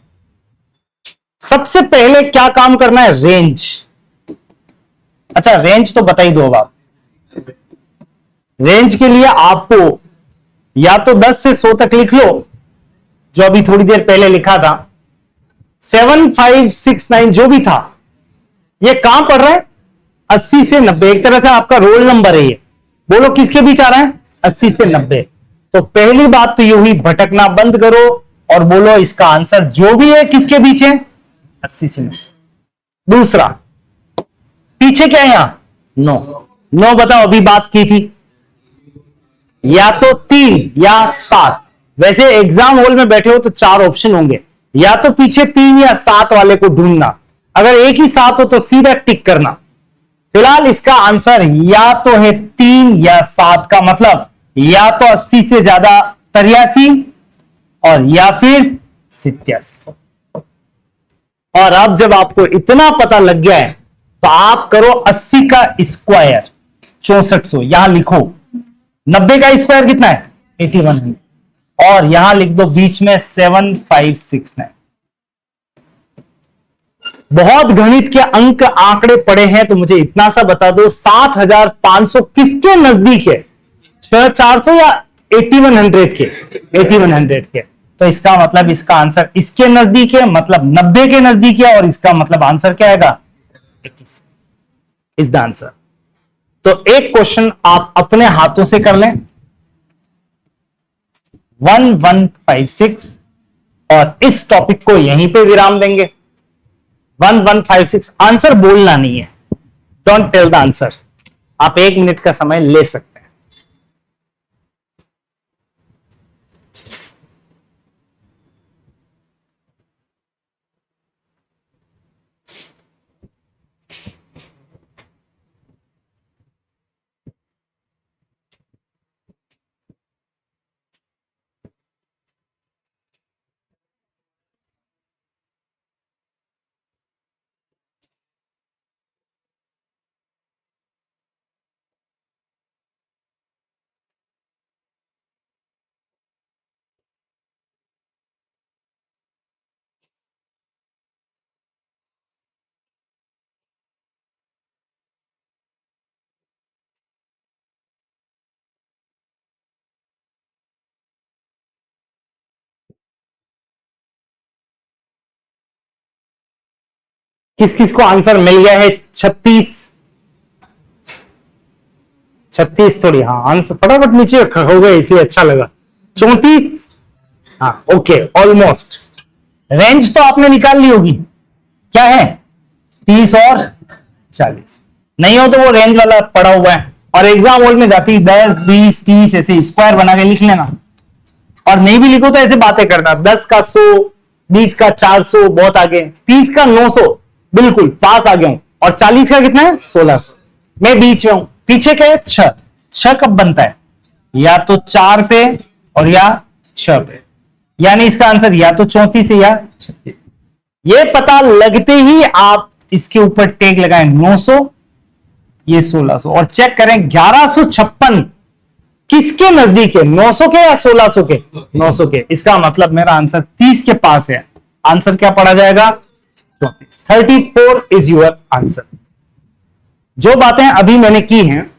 सबसे पहले क्या काम करना है? रेंज। अच्छा, रेंज तो बता ही दो। अब आप रेंज के लिए आपको या तो 10 से 100 तक लिख लो, जो अभी थोड़ी देर पहले लिखा था। 7569 जो भी था, ये कहां पड़ रहा है? 80 से 90। एक तरह से आपका रोल नंबर है ये। बोलो किसके बीच आ रहा है? 80 से 90। तो पहली बात तो यू ही, भटकना बंद करो और बोलो इसका आंसर जो भी है किसके बीच है? 80 से 90। दूसरा, पीछे क्या है यहां? 9। 9 बताओ, अभी बात की थी, या तो 3 या 7। वैसे एग्जाम हॉल में बैठे हो तो 4 ऑप्शन होंगे, या तो पीछे 3 या 7 वाले को ढूंढना। अगर एक ही 7 हो तो सीधा टिक करना। फिलहाल इसका आंसर या तो है 3 या 7 का मतलब या तो 80 से ज्यादा 83 और या फिर 87। और अब जब आपको इतना पता लग गया है तो आप करो 80 का स्क्वायर 6400, यहां लिखो। 90 का स्क्वायर कितना है? 8100। और यहां लिख दो बीच में 7569। बहुत गणित के अंक आंकड़े पड़े हैं, तो मुझे इतना सा बता दो, 7500 किसके नजदीक है? 6400 या 8100 के? 8100 के। तो इसका मतलब इसका आंसर इसके नजदीक है, मतलब 90 के नजदीक है, और इसका मतलब आंसर क्या आएगा? 87 इज द आंसर। तो एक क्वेश्चन आप अपने हाथों से कर लें, 1156, और इस टॉपिक को यहीं पे विराम देंगे। 1156 आंसर बोलना नहीं है, डोंट टेल द आंसर। आप 1 मिनट का समय ले सकते हैं। किस किस को आंसर मिल गया है? 36 थोड़ी, हाँ आंसर फटाफट नीचे हो गए इसलिए अच्छा लगा। 34, हाँ ओके, ऑलमोस्ट। रेंज तो आपने निकाल ली होगी, क्या है? 30 और 40। नहीं हो तो वो रेंज वाला पड़ा हुआ है, और एग्जाम हॉल में जाती 10, 20, 30 ऐसे स्क्वायर बना के लिख लेना। और नहीं भी लिखो तो ऐसे बातें करना, 10 का 100, 20 का 400 बहुत आगे, 30 का 900 बिल्कुल पास आ गया हूं, और 40 का कितना है? 1600। मैं बीच में हूं। पीछे क्या है? 6। 6 कब बनता है? या तो 4 पे और या 6 पे, यानी इसका आंसर या तो 34 है या 36। ये पता लगते ही आप इसके ऊपर टेक लगाएं 900, ये 1600, और चेक करें 1156 किसके नजदीक है? 900 के या 1600 के? 900 के। इसका मतलब मेरा आंसर 30 के पास है। आंसर क्या पढ़ा जाएगा? 34। 34 इज योर आंसर। जो बातें अभी मैंने की हैं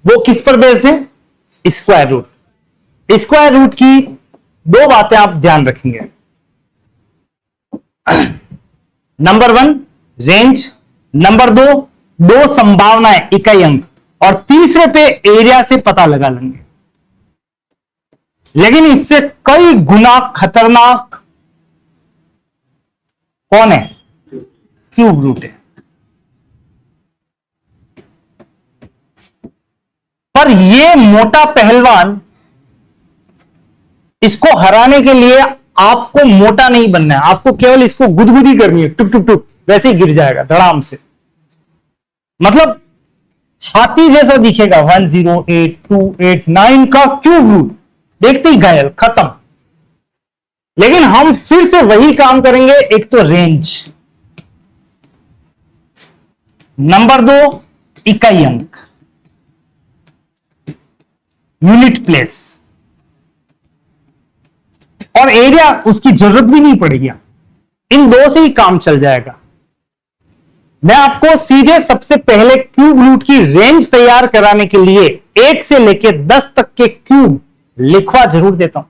वो किस पर बेस्ड है? Square root. स्क्वायर रूट की 2 बातें आप ध्यान रखेंगे। नंबर 1 रेंज, नंबर 2 संभावनाएं इकाई अंक, और तीसरे पे एरिया से पता लगा लेंगे। लेकिन इससे कई गुना खतरनाक कौन है? क्यूब रूट है। पर ये मोटा पहलवान, इसको हराने के लिए आपको मोटा नहीं बनना है, आपको केवल इसको गुदगुदी करनी है, टुक टुक टुक, वैसे ही गिर जाएगा धड़ाम से। मतलब हाथी जैसा दिखेगा 108289 का क्यूब रूट, देखते ही घायल, खत्म। लेकिन हम फिर से वही काम करेंगे, एक तो रेंज, नंबर 2 इकाई अंक, यूनिट प्लेस, और एरिया उसकी जरूरत भी नहीं पड़ेगी, इन दो से ही काम चल जाएगा। मैं आपको सीधे सबसे पहले क्यूब रूट की रेंज तैयार कराने के लिए 1 से लेके 10 तक के क्यूब लिखवा जरूर देता हूं,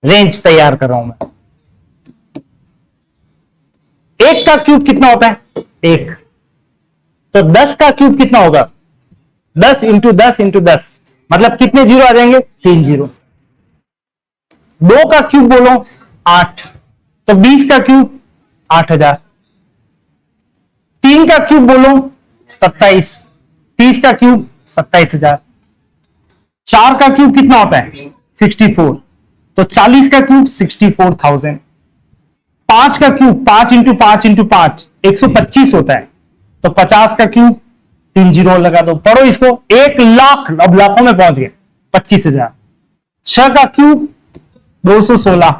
रेंज तैयार कर रहा हूं मैं। 1 का क्यूब कितना होता है? 1। तो 10 का क्यूब कितना होगा? 10 इंटू 10 इंटू 10, मतलब कितने जीरो आ जाएंगे? 3 जीरो। 2 का क्यूब बोलो 8, तो 20 का क्यूब 8000। 3 का क्यूब बोलो 27, 30 का क्यूब 27000। 4 का क्यूब कितना होता है? 64, तो 40 का क्यूब 64,000। 5 का क्यूब 5 इंटू 5 इंटू 5 125 होता है, तो 50 का क्यूब 3 जीरो लगा दो, पढ़ो इसको। 1 लाख, अब लाखों में पहुंच गए, 25,000। 6 का क्यूब 216,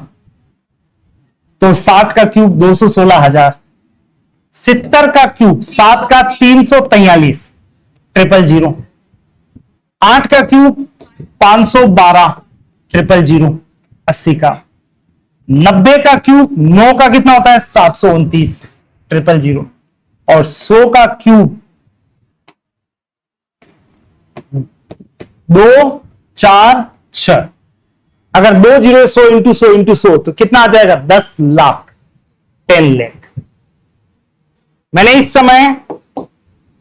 तो 60 का क्यूब 216,000। 70 का क्यूब 7 का 343, 000। 8 का क्यूब 512, 000, 80 का। 90 का क्यूब 9 का कितना होता है? 729, 000। और 100 का क्यूब 2 4 6, अगर 2 जीरो 100 इंटू 100 इंटू 100 तो कितना आ जाएगा? 10 लाख, 10 लाख। मैंने इस समय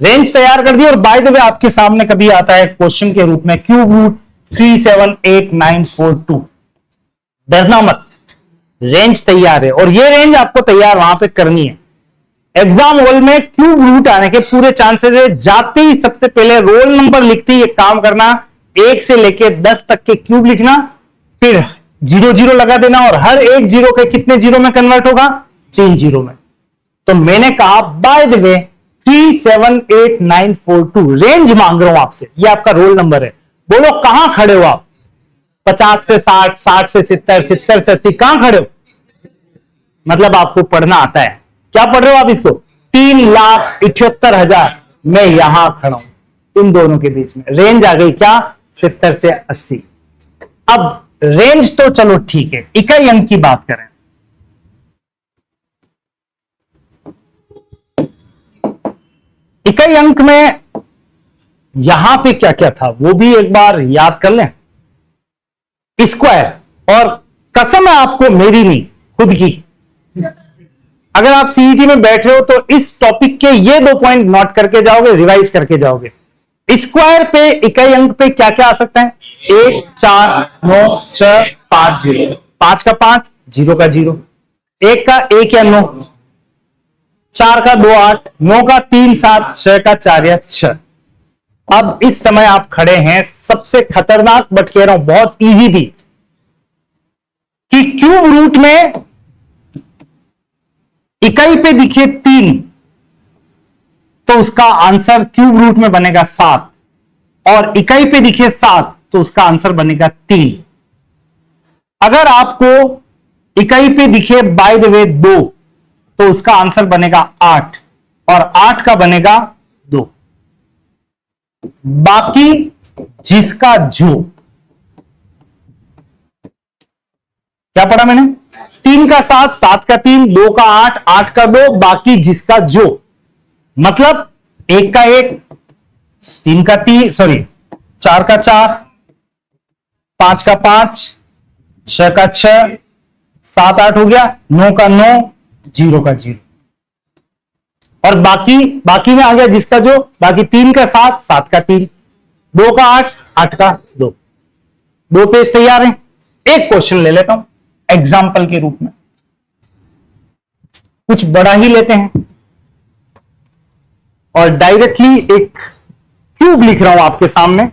रेंज तैयार कर दी। और बाय द वे आपके सामने कभी आता है क्वेश्चन के रूप में क्यूब रूट 378942, डरना मत, रेंज तैयार है, और ये रेंज आपको तैयार वहां पे करनी है। एग्जाम हॉल में क्यूब रूट आने के पूरे चांसेस है। जाते ही सबसे पहले रोल नंबर लिखते ही एक काम करना, 1 से लेके 10 तक के क्यूब लिखना, फिर 0 लगा देना, और हर एक जीरो के कितने जीरो में कन्वर्ट होगा? 3 जीरो में। तो मैंने कहा बाय द वे 378942 रेंज मांग रहा हूं आपसे, ये आपका रोल नंबर है। बोलो कहां खड़े हो आप? 50 से 60, 60 से 70, 70 से 80, कहां खड़े हो? मतलब आपको पढ़ना आता है। क्या पढ़ रहे हो आप इसको? 3,78,000, मैं यहां खड़ा हूं इन दोनों के बीच में। रेंज आ गई क्या? 70 से 80। अब रेंज तो चलो ठीक है, इकाई अंक की बात करें। इकाई अंक में यहां पे क्या क्या था वो भी एक बार याद कर लें। स्क्वायर, और कसम है आपको मेरी नहीं, खुद की, अगर आप सीईटी में बैठे हो तो इस टॉपिक के ये 2 पॉइंट नोट करके जाओगे, रिवाइज करके जाओगे। स्क्वायर पे इकाई अंक पे क्या क्या आ सकता है? 1 4 9 6 5 0, 5 का 5, 0 का 0, 1 का 1 या 9, 4 का 2 8, 9 का 3 7, 6 का 4 या 6। अब इस समय आप खड़े हैं सबसे खतरनाक, बट कह रहा हूं बहुत इजी भी, कि क्यूब रूट में इकाई पे दिखे 3, तो उसका आंसर क्यूब रूट में बनेगा 7, और इकाई पे दिखे 7 तो उसका आंसर बनेगा 3। अगर आपको इकाई पे दिखे बाय द वे 2, तो उसका आंसर बनेगा 8, और 8 का बनेगा 2। बाकी जिसका जो, क्या पढ़ा मैंने? 3 का 7, 7 का 3, 2 का 8, 8 का 2, बाकी जिसका जो, मतलब 1 का 1, 3 का 3, सॉरी 4 का 4, 5 का 5, 6 का 6, 7 8 हो गया, 9 का 9, 0 का 0, और बाकी में आ गया जिसका जो, बाकी 3 का 7, 7 का 3, 2 का 8, 8 का 2। 2 पेज तैयार हैं। एक क्वेश्चन ले लेता हूं एग्जाम्पल के रूप में, कुछ बड़ा ही लेते हैं, और डायरेक्टली एक क्यूब लिख रहा हूं आपके सामने।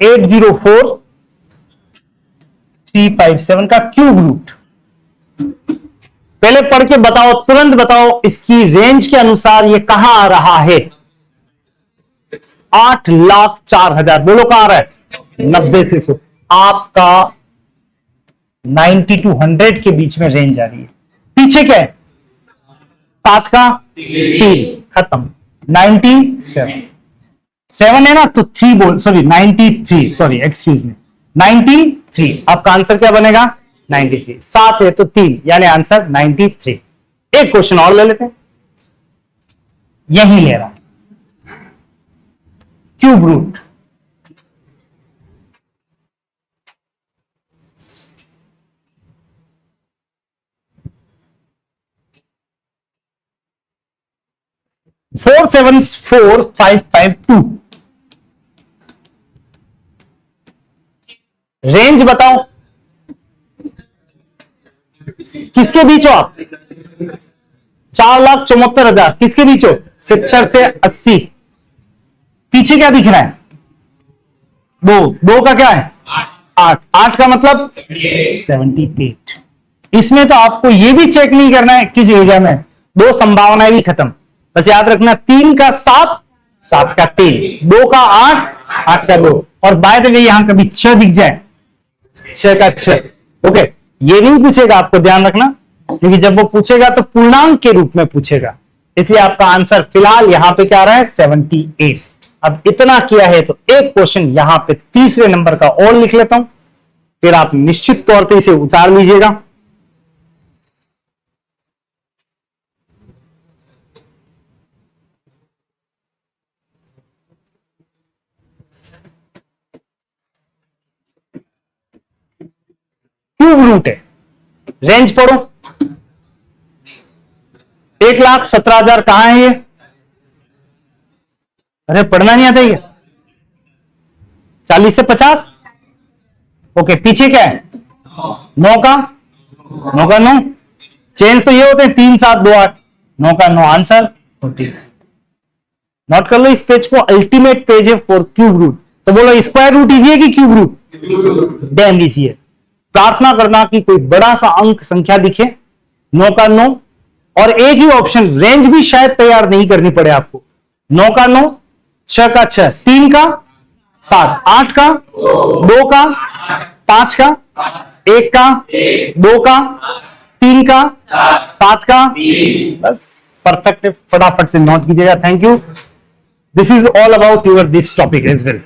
$804 357 का क्यूब रूट। पहले पढ़ के बताओ, तुरंत बताओ, इसकी रेंज के अनुसार ये कहां आ रहा है? 8,04,000। बोलो कहां आ रहा है? 90 से 100। आपका 90 to 100 के बीच में रेंज आ रही है। पीछे क्या है? 7 का 3, खत्म। 97 7 है ना, तो 3 बोल, सॉरी 93, सॉरी एक्सक्यूज मी, 93। आपका आंसर क्या बनेगा? 93। 7 है तो 3, यानी आंसर 93। एक क्वेश्चन और ले लेते हैं, यही ले रहा क्यूब रूट। फोर 74552 रेंज बताओ, किसके बीच हो आप? 4,74,000 किसके बीच हो? 70 से 80। पीछे क्या दिख रहा है? 2 का क्या है? 8 का मतलब 78। इसमें तो आपको यह भी चेक नहीं करना है किस एरिया में, 2 संभावनाएं भी खत्म। बस याद रखना, 3 का 7, 7 का 3, 2 का 8, 8 का 2। और बाय द वे यहां कभी 6 दिख जाए, 6 का 6। ओके, ये नहीं पूछेगा, आपको ध्यान रखना, क्योंकि जब वो पूछेगा तो पूर्णांक के रूप में पूछेगा। इसलिए आपका आंसर फिलहाल यहां पे क्या आ रहा है? 78। अब इतना किया है तो एक क्वेश्चन यहां पे तीसरे नंबर का और लिख लेता हूं, फिर आप निश्चित तौर पे इसे उतार लीजिएगा। क्यूब रूट है, रेंज पढ़ो। 1,17,000 कहां है ये? अरे पढ़ना नहीं आता ये? 40 से 50। ओके, पीछे क्या है? 9 का 9। चेंज तो ये होते हैं 3, 7, 2, 8। 9 का 9 आंसर 40। नोट कर लो, इस पेज को अल्टीमेट पेज है फॉर क्यूब रूट। तो बोलो स्क्वायर रूट इजी है कि क्यूब रूट? डैम इजी है। प्रार्थना करना कि कोई बड़ा सा अंक संख्या दिखे, 9 का 9, और एक ही ऑप्शन रेंज भी शायद तैयार नहीं करनी पड़े आपको। 9 का 9, 6 का 6, 3 का 7, 8 का 2 का 5 का 1 का 2 का 3 का 7 का, बस परफेक्ट। फटाफट से नोट कीजिएगा। Thank you. This is all about your this topic as well.